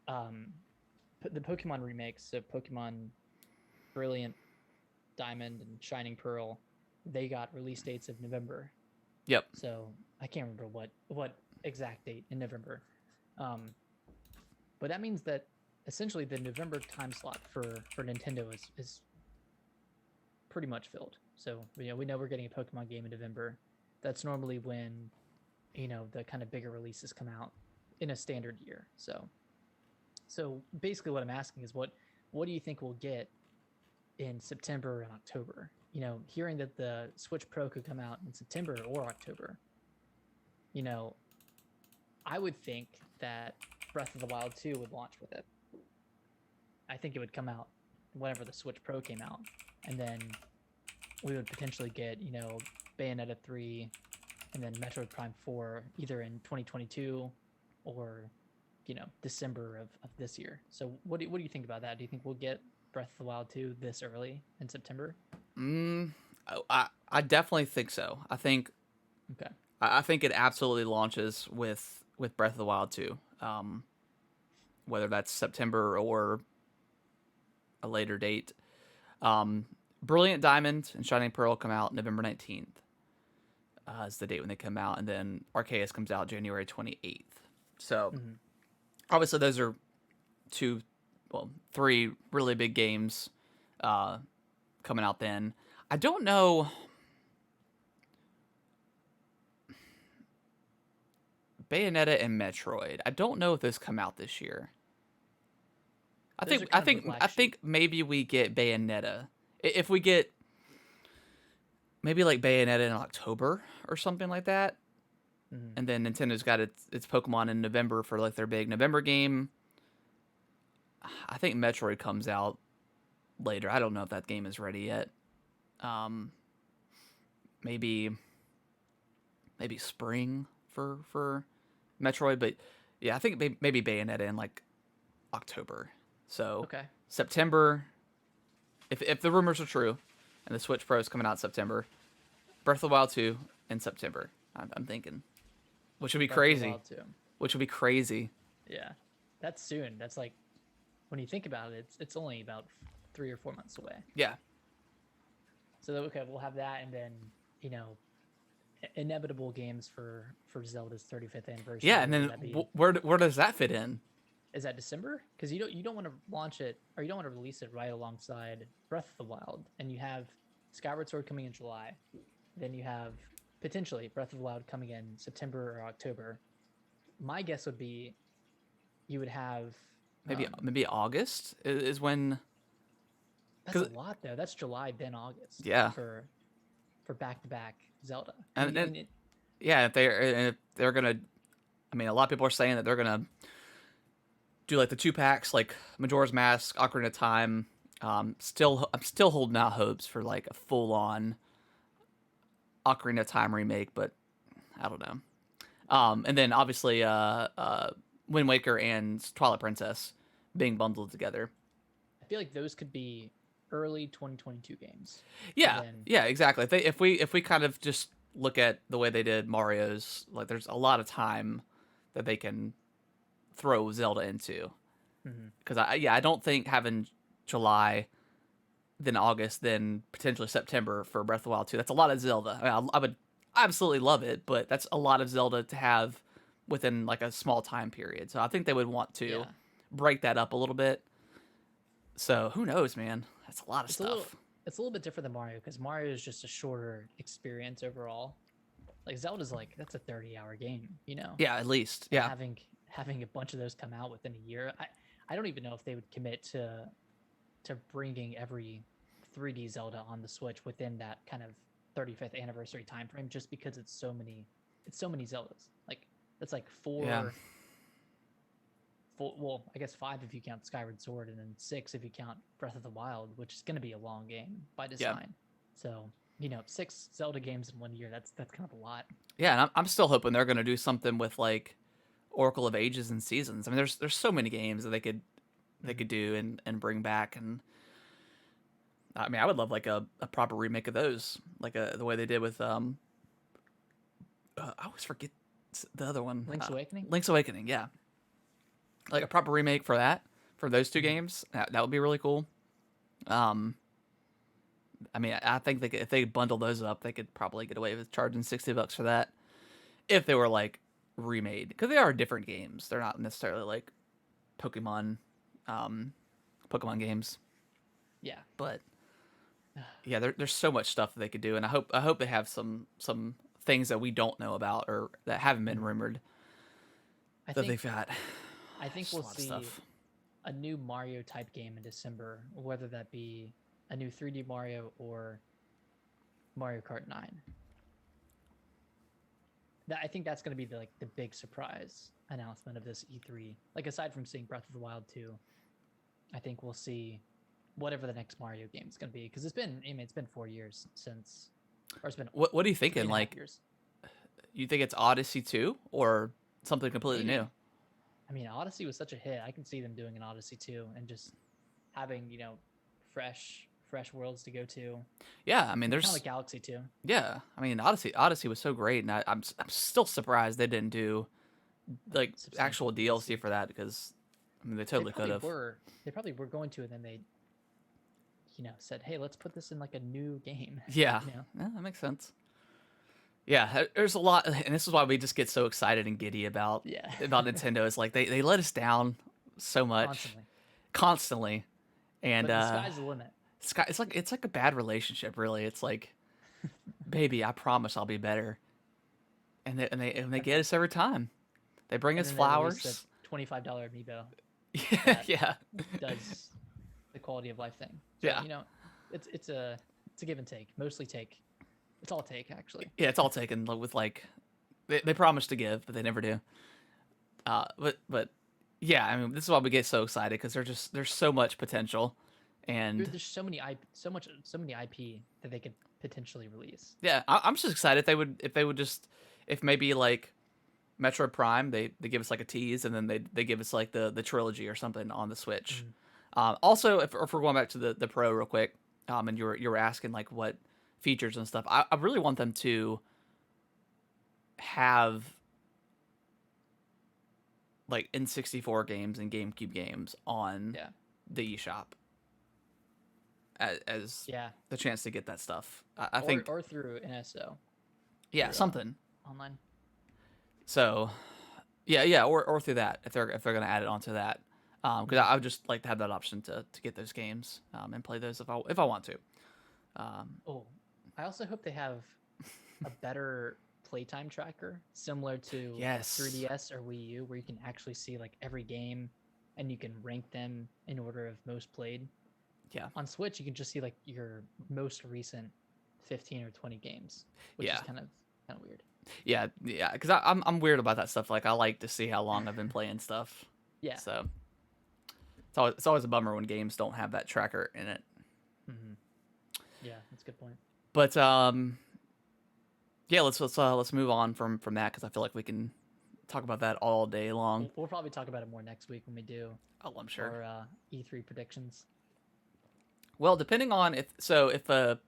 um, the Pokemon remakes, so Pokemon Brilliant Diamond and Shining Pearl, they got release dates of November.
yep,
So I can't remember what exact date in November. Um, but that means that essentially the November time slot for Nintendo is pretty much filled. So we know we're getting a Pokemon game in November. That's normally when the kind of bigger releases come out in a standard year. So basically, what I'm asking is what do you think we'll get in September and October? Hearing that the Switch Pro could come out in September or October, you know, I would think that Breath of the Wild 2 would launch with it. I think it would come out whenever the Switch Pro came out, and then we would potentially get Bayonetta 3 and then Metroid Prime 4 either in 2022 or December of this year. So what do you think about that? Do you think we'll get Breath of the Wild 2 this early in September?
I definitely think so.
Okay.
I think it absolutely launches with Breath of the Wild 2. Whether that's September or a later date. Brilliant Diamond and Shining Pearl come out November 19th. Is the date when they come out, and then Arceus comes out January 28th. So obviously those are three really big games coming out then. I don't know. Bayonetta and Metroid. I don't know if those come out this year. I think maybe we get Bayonetta. If we get maybe like Bayonetta in October or something like that. And then Nintendo's got its Pokemon in November for like their big November game. I think Metroid comes out later. I don't know if that game is ready yet. Maybe spring for Metroid, but yeah, I think maybe Bayonetta in like October. So
okay.
September, if the rumors are true, and the Switch Pro is coming out in September, Breath of the Wild 2 in September. I'm thinking, which would be crazy. Which would be crazy.
Yeah, that's soon. That's like when you think about it, it's only about 3 or 4 months away.
Yeah.
So okay, we'll have that, and then inevitable games for Zelda's 35th anniversary.
Yeah, and then where does that fit in?
Is that December? Because you don't want to launch it, or you don't want to release it right alongside Breath of the Wild, and you have Skyward Sword coming in July, then you have potentially Breath of the Wild coming in September or October. My guess would be you would have
maybe August is when.
That's a lot though. That's July then August.
Yeah.
For back-to-back Zelda.
If they're gonna, I mean, a lot of people are saying that they're gonna do like the 2 packs, like Majora's Mask, Ocarina of Time. I'm still holding out hopes for like a full-on Ocarina of Time remake, but I don't know. And then obviously Wind Waker and Twilight Princess being bundled together.
I feel like those could be early 2022 games.
Yeah, exactly. If we kind of just look at the way they did Mario's, like there's a lot of time that they can throw Zelda into. Because I don't think having July, then August, then potentially September for Breath of the Wild 2. That's a lot of Zelda. I mean, I would absolutely love it, but that's a lot of Zelda to have within like a small time period. So I think they would want to break that up a little bit. So who knows, man? That's a lot of stuff.
It's a little bit different than Mario because Mario is just a shorter experience overall. Like Zelda's that's a 30-hour game,
Yeah, at least. Yeah.
Having a bunch of those come out within a year, I don't even know if they would commit to bringing every 3D Zelda on the Switch within that kind of 35th anniversary time frame, just because it's so many Zeldas. Like that's like 4.
Yeah.
Well, I guess 5 if you count Skyward Sword, and then 6 if you count Breath of the Wild, which is going to be a long game by design. So 6 Zelda games in 1 year, that's kind of a lot.
Yeah, and I'm still hoping they're going to do something with like Oracle of Ages and Seasons. I mean, there's so many games that they could do and bring back, and I mean, I would love like a proper remake of those, like the way they did with I always forget the other one.
Link's Awakening.
Link's Awakening, yeah. Like a proper remake for those 2 games. That would be really cool. I mean, I think if they bundle those up, they could probably get away with charging $60 for that if they were like remade, because they are different games. They're not necessarily like Pokemon Pokemon games.
Yeah.
But yeah, there's so much stuff that they could do, and I hope they have some things that we don't know about or that haven't been
Mhm.
rumored
I
that
think
they've got.
I think
Just a
we'll
lot of
see
stuff.
a new Mario type game in December, whether that be a new 3D Mario or Mario Kart 9. I think that's going to be the big surprise announcement of this E3. Like aside from seeing Breath of the Wild 2, I think we'll see whatever the next Mario game is going to be because it's been 4 years since, or it's been
What are you
three
thinking?
and a half
Like,
years.
you think it's Odyssey 2 or something completely new?
Maybe. I mean, Odyssey was such a hit. I can see them doing an Odyssey 2 and just having, fresh worlds to go to.
Yeah, I mean,
Kind of
there's
like Galaxy 2.
yeah, I mean, Odyssey was so great, and I'm still surprised they didn't do like
Substantial
actual DLC
DLC.
for that because I mean they
They
totally could
probably
have.
were. They probably were going to, and then they, said, "Hey, let's put this in like a new game."
Yeah,
you know?
yeah, that makes sense. Yeah, there's a lot, and this is why we just get so excited and giddy
Yeah.
about Nintendo. Is like they let us down so much
Constantly.
constantly, and
But the sky's the limit.
it's like a bad relationship, really. It's like, baby, I promise I'll be better, and they get us every time. They bring
And
us
then they release a
flowers.
$25 amiibo
Yeah,
that
yeah,
does the quality of life thing. So
yeah,
it's a give and take. Mostly take. It's all take actually.
yeah. It's all taken with like they promise to give, but they never do. But yeah, I mean, this is why we get so excited because there's so much potential, and
There's so many IP that they could potentially release.
yeah, I'm just excited if they would just if maybe like Metro Prime they give us like a tease and then they give us like the trilogy or something on the Switch.
Mm.
Also, if we're going back to the Pro real quick, and you were asking like what features and stuff, I really want them to have like N64 games and GameCube games on
Yeah.
the eShop as
Yeah.
the chance to get that stuff. I think,
Or through NSO.
yeah,
Through
something.
online.
So, yeah, or through that if they're gonna add it onto that, because I would just like to have that option to get those games and play those if I want to.
Oh, I also hope they have a better playtime tracker similar to
Yes,
3DS or Wii U, where you can actually see like every game and you can rank them in order of most played.
yeah,
On Switch, you can just see like your most recent 15 or 20 games, which is
yeah,
kind of weird.
yeah. Because I'm weird about that stuff. Like I like to see how long I've been playing stuff.
Yeah.
So it's always a bummer when games don't have that tracker in it.
Mm-hmm. Yeah, that's a good point.
But yeah, let's move on from that because I feel like we can talk about that all day long.
We'll probably talk about it more next week when we do
Oh, I'm sure.
our E3 predictions.
Well, depending on if a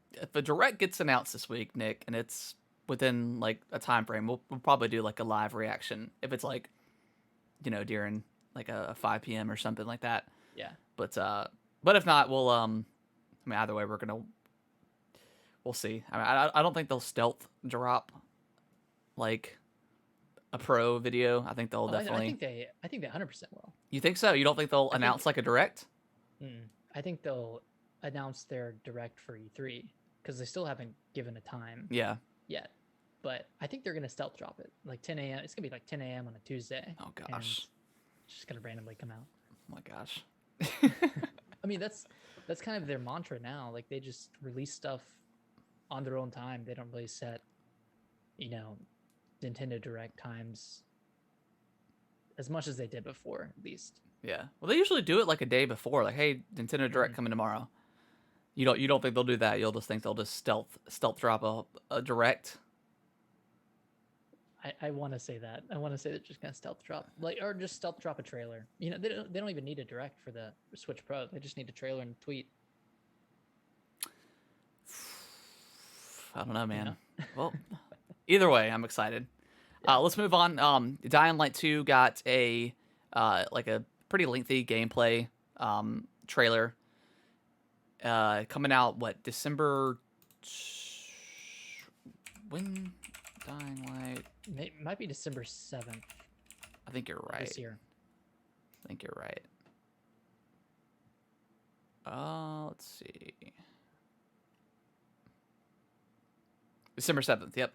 direct gets announced this week, Nick, and it's within like a time frame, we'll probably do like a live reaction if it's like during like a 5 p.m. or something like that.
Yeah.
But if not, I mean either way we'll see. I mean I don't think they'll stealth drop like a pro video. I think they'll definitely.
I think they 100% will.
You think so? You don't think they'll announce like a direct?
I think they'll announce their direct for E3 because they still haven't given a time
Yeah.
yet. But I think they're gonna stealth drop it like 10 a.m. It's gonna be like 10 a.m. on a Tuesday.
Oh
And
gosh.
it's just gonna randomly come out.
Oh my gosh.
I mean, that's kind of their mantra now. Like they just release stuff on their own time. They don't really set, Nintendo Direct times as much as they did before, at least.
Yeah. Well, they usually do it like a day before. Like, hey, Nintendo Direct coming tomorrow. You don't think they'll do that? You'll just think they'll just stealth drop a direct.
I want to say that. I want to say they're just gonna stealth drop, or just stealth drop a trailer. They don't even need a direct for the Switch Pro. They just need a trailer and a tweet.
I don't know, man.
You know?
Well, either way, I'm excited.
Yeah.
Let's move on. Dying Light 2 got a like a pretty lengthy gameplay trailer. Coming out December? When Dying Light?
It might be December 7th
I think you're right.
this year.
I think you're right. Let's see. December 7th. Yep.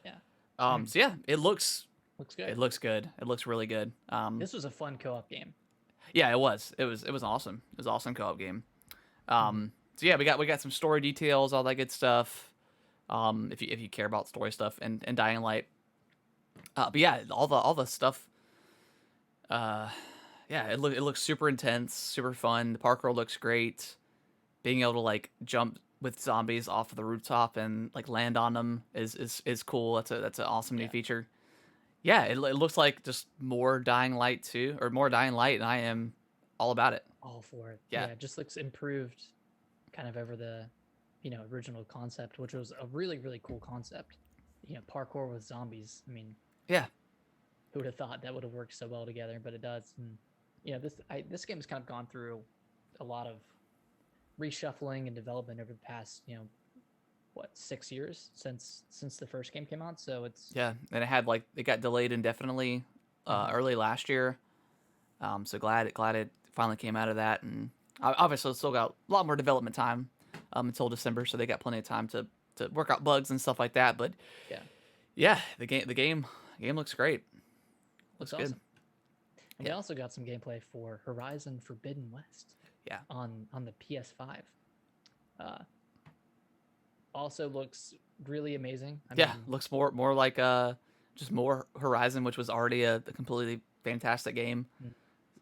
Yeah.
So yeah,
Looks good.
it looks good. It looks really good.
This was a fun co-op game.
Yeah, it was. It was awesome. It was an awesome co-op game.
Mhm.
So yeah, we got some story details, all that good stuff. If you care about story stuff and Dying Light. But yeah, all the stuff. Yeah, it looks super intense, super fun. The parkour looks great. Being able to like jump with zombies off of the rooftop and like land on them is cool. That's an awesome new
Yeah.
feature. Yeah, it looks like just more Dying Light 2 or more Dying Light, and I am all about it.
All for it.
Yeah.
Yeah, it just looks improved kind of over the, original concept, which was a really, really cool concept. Parkour with zombies. I mean,
Yeah.
who would have thought that would have worked so well together, but it does. And this game has kind of gone through a lot of reshuffling and development over the past, 6 years since the first game came out. So it's
Yeah, and it got delayed indefinitely early last year. So glad it finally came out of that, and obviously it's still got a lot more development time until December, so they got plenty of time to work out bugs and stuff like that. But
yeah,
yeah, the game looks great. Looks good.
awesome. And
Yeah.
we also got some gameplay for Horizon Forbidden West.
Yeah.
On the PS5. Also looks really amazing. I
Yeah,
mean,
looks more like just more Horizon, which was already a completely fantastic game.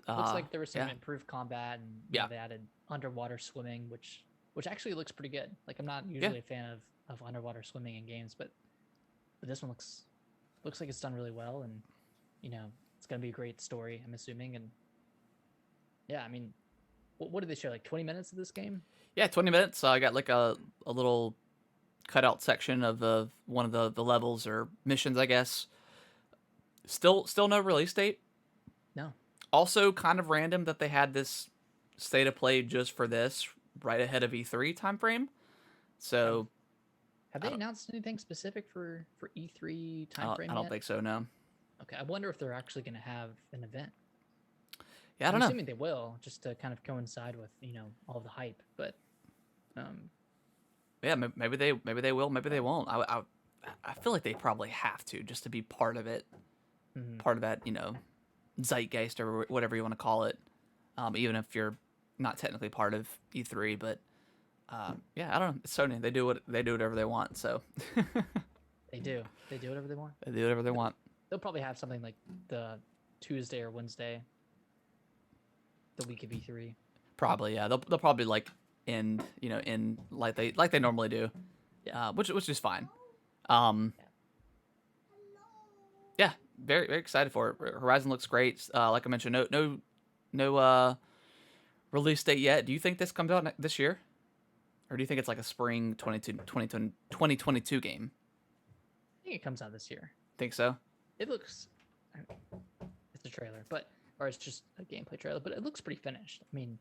looks like there was some
Yeah.
improved combat, and
Yeah.
they added underwater swimming, which actually looks pretty good. Like I'm not usually a fan of underwater swimming in games, but this one looks like it's done really well, and it's gonna be a great story, I'm assuming. And yeah, I mean, what did they show? Like 20 minutes of this game?
Yeah, 20 minutes. I got like a little cutout section of one of the levels or missions, I guess. Still no release date.
No.
Also kind of random that they had this state of play just for this right ahead of E3 timeframe. So
Have they announced anything specific for E3 timeframe
I don't
yet?
think so, no.
Okay, I wonder if they're actually going to have an event.
Yeah, I don't
I'm
know.
assuming they will, just to kind of coincide with all the hype. But
Yeah, maybe they will, maybe they won't. I feel like they probably have to just to be part of it, part of that zeitgeist or whatever you want to call it. Even if you're not technically part of E3, but yeah, I don't know. It's Sony. They do whatever they want. So
they do whatever they want.
they do whatever they want.
They'll probably have something like the Tuesday or Wednesday, the week of E3.
Probably, yeah. They'll probably like end like they normally do.
Yeah.
Which is fine. Yeah, very very excited for it. Horizon looks great. Like I mentioned, no release date yet. Do you think this comes out this year? Or do you think it's like a spring 2022 game?
I think it comes out this year.
Think so?
It looks. It's a trailer, or it's just a gameplay trailer, but it looks pretty finished. I mean,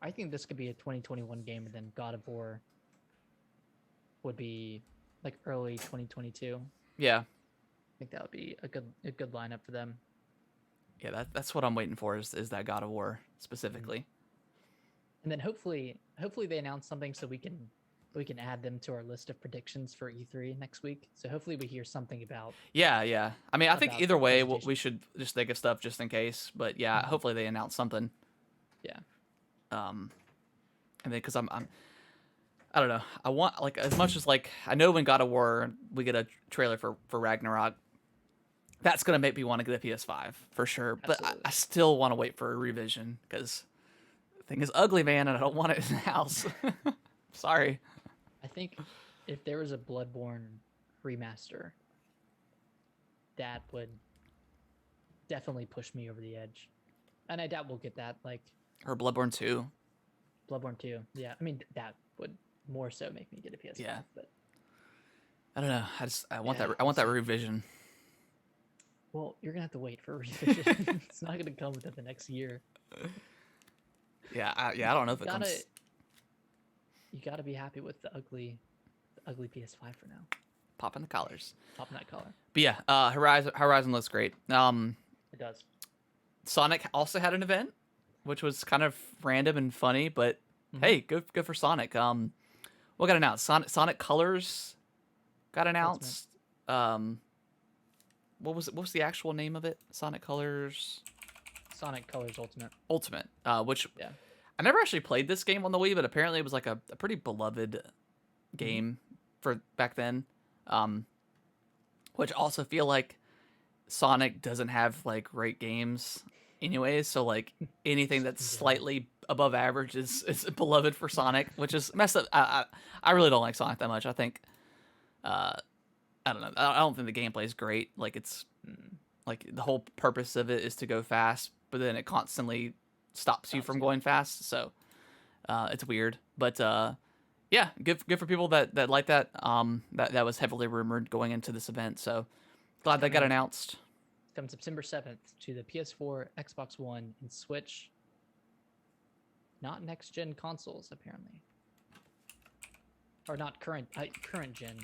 I think this could be a 2021 game, and then God of War would be like early 2022.
Yeah.
I think that would be a good lineup for them.
Yeah, that's what I'm waiting for is that God of War specifically.
And then hopefully they announce something so we can add them to our list of predictions for E3 next week. So hopefully we hear something about.
Yeah. I mean, I think
About
either way
presentation.
we should just think of stuff just in case. But yeah, hopefully they announce something.
Yeah.
And then because I don't know. I want like as much as like I know when God of War we get a trailer for Ragnarok. That's gonna make me want to get a PS5 for sure. But
Absolutely.
I still want to wait for a revision because the thing is ugly, man, and I don't want it in the house. Sorry.
I think if there was a Bloodborne remaster, that would definitely push me over the edge. And I doubt we'll get that, like
Or Bloodborne 2.
Bloodborne 2. Yeah, I mean that would more so make me get a PS5.
Yeah.
But
I don't know. I want
Yeah,
that revision.
well, you're gonna have to wait for a revision. It's not gonna come within the next year.
Yeah, I don't know if it comes.
You gotta be happy with the ugly PS5 for now.
Popping the collars.
Popping that collar.
But yeah, Horizon looks great.
It does.
Sonic also had an event, which was kind of random and funny, but
Mm-hmm.
Hey, good for Sonic. What got announced? Sonic Colors got
Ultimate.
announced. Um, what was the actual name of it? Sonic Colors
Sonic Colors Ultimate.
Ultimate. Which
Yeah.
I never actually played this game on the Wii, but apparently it was like a pretty beloved
Mm-hmm.
game for back then. Um, which also feel like Sonic doesn't have like great games anyways, so like anything that's
Yeah.
slightly above average is beloved for Sonic, which is messed up. I really don't like Sonic that much. I think uh I don't know. I don't think the gameplay is great. Like it's like the whole purpose of it is to go fast, but then it constantly stops you
Stops
from
you.
going fast. So it's weird. But yeah, good for people that like that. That was heavily rumored going into this event. So
It's
glad that got
coming.
announced.
Comes September 7th to the PS4, Xbox One, and Switch. Not next gen consoles, apparently, or not current gen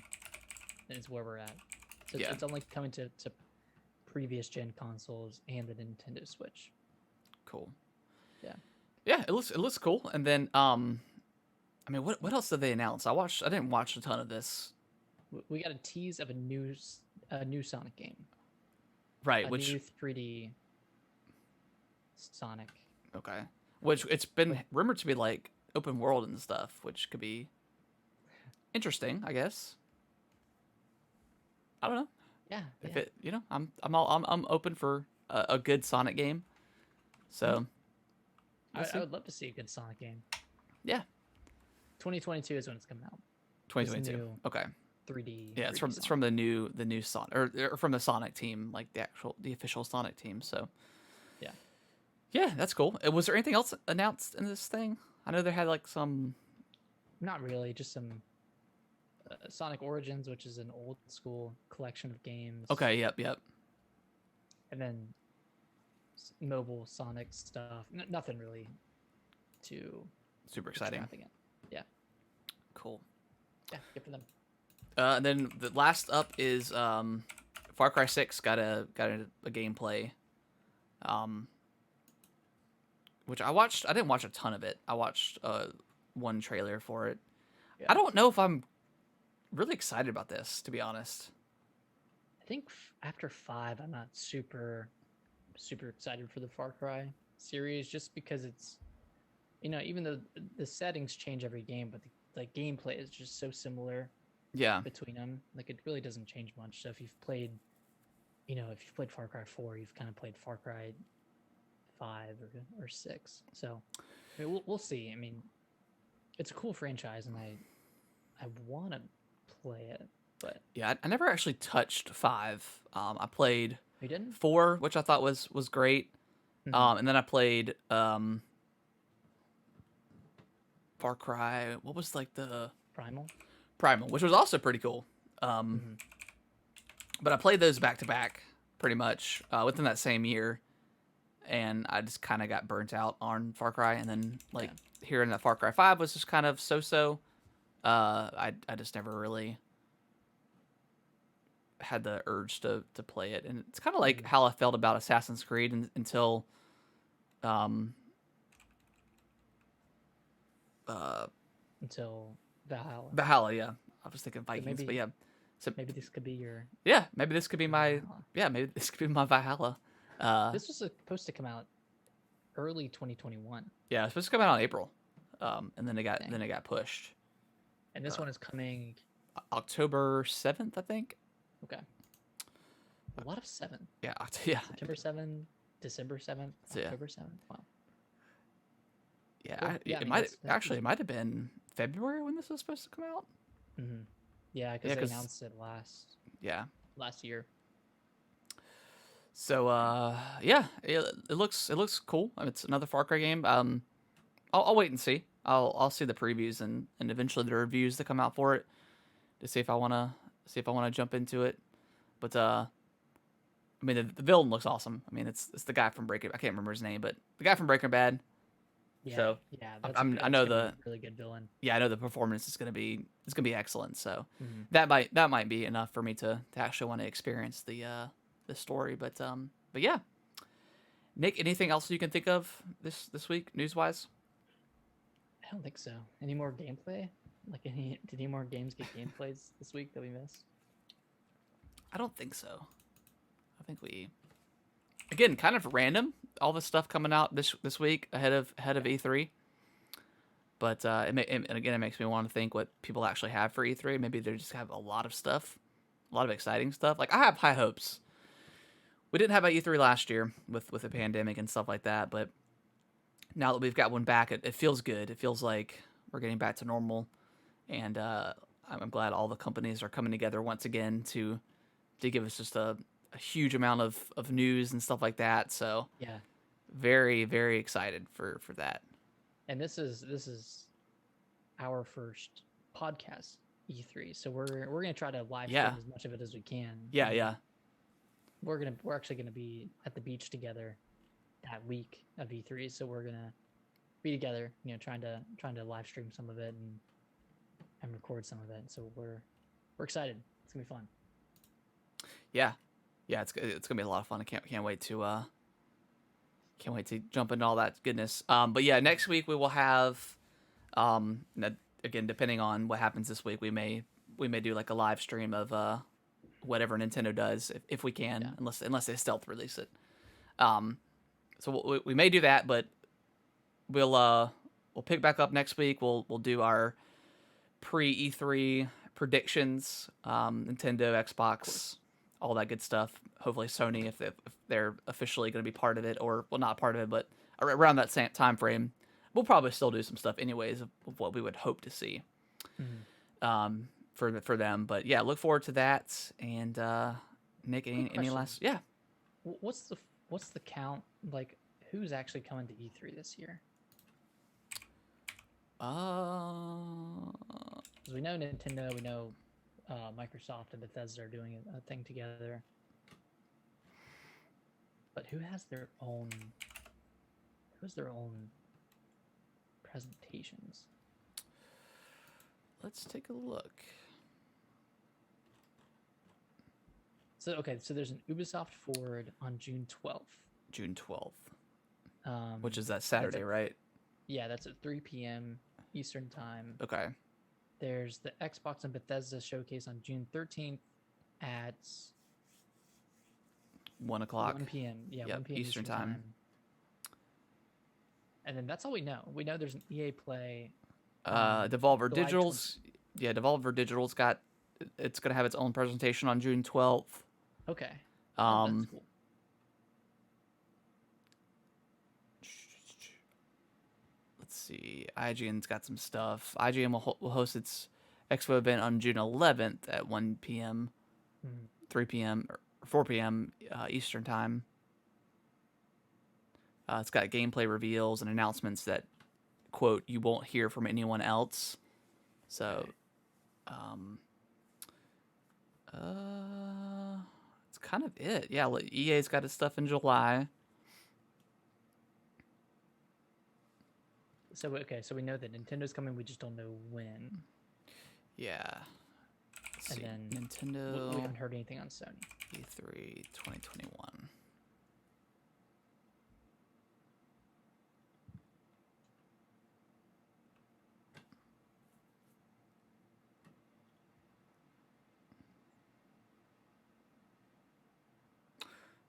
is where we're at. So
Yeah,
it's only coming to previous gen consoles and the Nintendo Switch.
cool.
Yeah.
Yeah, it looks cool. And then I mean, what else did they announce? I didn't watch a ton of this.
We got a tease of a new Sonic game,
Right,
a
which
new 3D Sonic.
okay, which it's been rumored to be like open world and stuff, which could be interesting, I guess. I don't know
Yeah,
if
yeah.
it, I'm open for a good Sonic game.
Mhm.
So we'll
I
see.
would love to see a good Sonic game.
Yeah,
2022 is when it's coming out. This
2022.
new
Okay.
3D.
Yeah, it's
3D
from
Sonic.
the new Sonic or from the Sonic team, like the official Sonic team. So
Yeah.
yeah, that's cool. Was there anything else announced in this thing? I know they had like some.
Not really, just some Sonic Origins, which is an old school collection of games,
Okay, yep.
and then mobile Sonic stuff. Nothing really too
Super exciting.
extravagant. Yeah,
Cool.
yeah, good for them.
And then the last up is Far Cry 6 got a gameplay, um, which I watched. I didn't watch a ton of it. I watched one trailer for it.
Yeah,
I don't know if I'm really excited about this, to be honest.
I think after 5, I'm not super excited for the Far Cry series, just because it's even though the settings change every game, but the gameplay is just so similar
Yeah,
between them. Like it really doesn't change much. So if you've played, if you've played Far Cry 4, you've kind of played Far Cry 5 or 6. So I mean, we'll see. I mean, it's a cool franchise, and I want to play it, but
yeah. I never actually touched 5. I played
we didn't.
4, which I thought was great.
Mm-hmm.
And then I played Far Cry. What was like the
Primal.
Primal, which was also pretty cool. Um,
Mm-hmm.
but I played those back to back pretty much within that same year, and I just kind of got burnt out on Far Cry, and then like hearing that Far Cry 5 was just kind of so. I just never really had the urge to play it, and it's kind of like
Mm-hmm.
how I felt about Assassin's Creed until um uh
Until Valhalla.
Valhalla. Yeah, I was thinking
So
Vikings, but yeah. So
maybe this could be your
yeah, maybe this could be my
Valhalla.
maybe this could be my Valhalla.
This was supposed to come out early 2021.
Yeah, it's supposed to come out in April, and then
Dang.
it got pushed.
And this one is coming.
October 7th, I think.
Okay. A lot of 7.
Yeah, yeah,
September 7th, December 7th,
yeah,
October 7th. Wow.
yeah.
Cool. Yeah, I
It
mean,
might
that's
actually
easy.
it might have been February when this was supposed to come out.
Mm-hmm. Yeah, because
Yeah,
they
'cause
announced it
yeah.
last year.
So yeah, it looks cool. I mean, it's another Far Cry game. I'll wait and see. I'll see the previews and eventually the reviews that come out for it to see if I wanna jump into it. But I mean the villain looks awesome. I mean it's the guy from Breaking. I can't remember his name, but the guy from Breaking Bad.
Yeah,
So
yeah,
I
that's
know
gonna be a really good villain.
yeah, I know the performance is gonna be excellent. So
Mm-hmm.
that might be enough for me to actually want to experience the story. But yeah, Nick, anything else you can think of this week news wise?
I don't think so. Any more gameplay? Like did any more games get gameplays this week that we missed?
I don't think so. I think we again kind of random. All the stuff coming out this week ahead of
Yeah.
E3. But and again, it makes me want to think what people actually have for E3. Maybe they just have a lot of stuff, a lot of exciting stuff. Like I have high hopes. We didn't have an E3 last year with the pandemic and stuff like that, but now that we've got one back, it feels good. It feels like we're getting back to normal, and I'm glad all the companies are coming together once again to give us just a huge amount of news and stuff like that. So
Yeah.
very very excited for that.
And this is our first podcast E3. So we're gonna try to live stream
Yeah,
as much of it as we can.
yeah, yeah,
We're actually gonna be at the beach together that week of E3. So we're gonna be together, trying to live stream some of it and record some of it. So we're excited. It's gonna be fun.
yeah, yeah. It's gonna be a lot of fun. I can't wait to can't wait to jump into all that goodness. But yeah, next week we will have again, depending on what happens this week, we may do like a live stream of whatever Nintendo does if we can,
Yeah.
unless they stealth release it. Um, so we may do that, but we'll pick back up next week. We'll do our pre E3 predictions, Nintendo, Xbox, all that good stuff. Hopefully Sony if they're officially going to be part of it, or well, not part of it, but around that same time frame. We'll probably still do some stuff anyways of what we would hope to see for them. But yeah, look forward to that. And Nick,
Quick
any
question.
last? Yeah.
What's the count? Like, who's actually coming to E3 this year? Because we know Nintendo, we know Microsoft and Bethesda are doing a thing together. But who has their own presentations?
Let's take a look.
So okay, so there's an Ubisoft Forward on June 12th.
June 12th, which is that Saturday,
at,
right?
Yeah, that's at 3 p.m. Eastern time.
Okay.
There's the Xbox and Bethesda showcase on June 13th at
1 o'clock.
1 p.m. Yeah,
yep,
1 p.m.
Eastern time.
And then that's all we know. We know there's an EA Play.
Devolver Digital's. Yeah, Devolver Digital's got. It's gonna have its own presentation on June 12th.
Okay.
That's
cool.
Let's see. IGN's got some stuff. IGN will host its Expo event on June 11th at 1 p.m., 3 p.m., or 4 p.m. Eastern time. It's got gameplay reveals and announcements that, quote, you won't hear from anyone else. So, it's kind of it. Yeah, EA's got its stuff in July.
So we know that Nintendo's coming. We just don't know when.
Yeah.
And then
Nintendo.
We haven't heard anything on Sony.
E3 2021.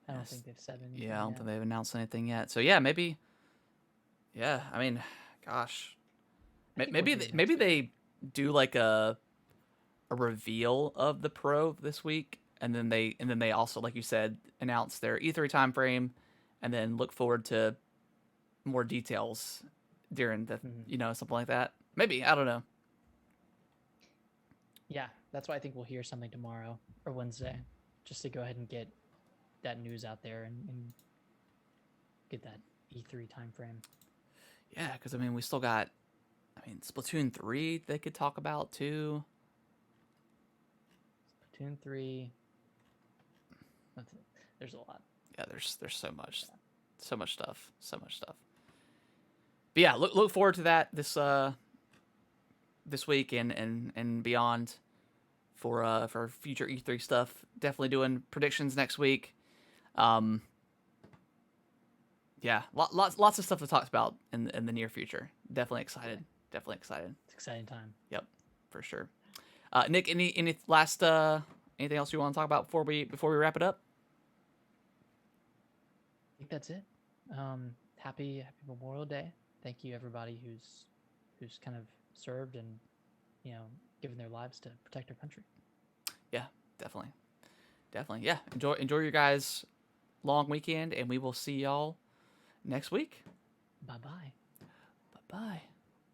I don't think they've said anything.
Yeah, I don't think they've announced anything yet. So yeah, maybe. Yeah, I mean, gosh, maybe they do like a reveal of the Pro this week, and then they also, like you said, announce their E3 time frame, and then look forward to more details during the something like that. Maybe, I don't know.
Yeah, that's why I think we'll hear something tomorrow or Wednesday, just to go ahead and get that news out there and get that E3 time frame.
Yeah, because I mean, we still got, Splatoon 3 they could talk about too.
Splatoon 3. There's a lot.
Yeah, there's so much stuff. But yeah, look forward to that this week and beyond for future E3 stuff. Definitely doing predictions next week. Yeah, lots of stuff to talk about in the near future. Definitely excited. definitely excited.
It's an exciting time.
Yep, for sure. Nick, any last anything else you want to talk about before we wrap it up?
I think that's it. Happy Memorial Day. Thank you everybody who's kind of served and given their lives to protect our country.
Yeah, definitely. Yeah, enjoy your guys' long weekend, and we will see y'all next week.
Bye bye.
Bye bye.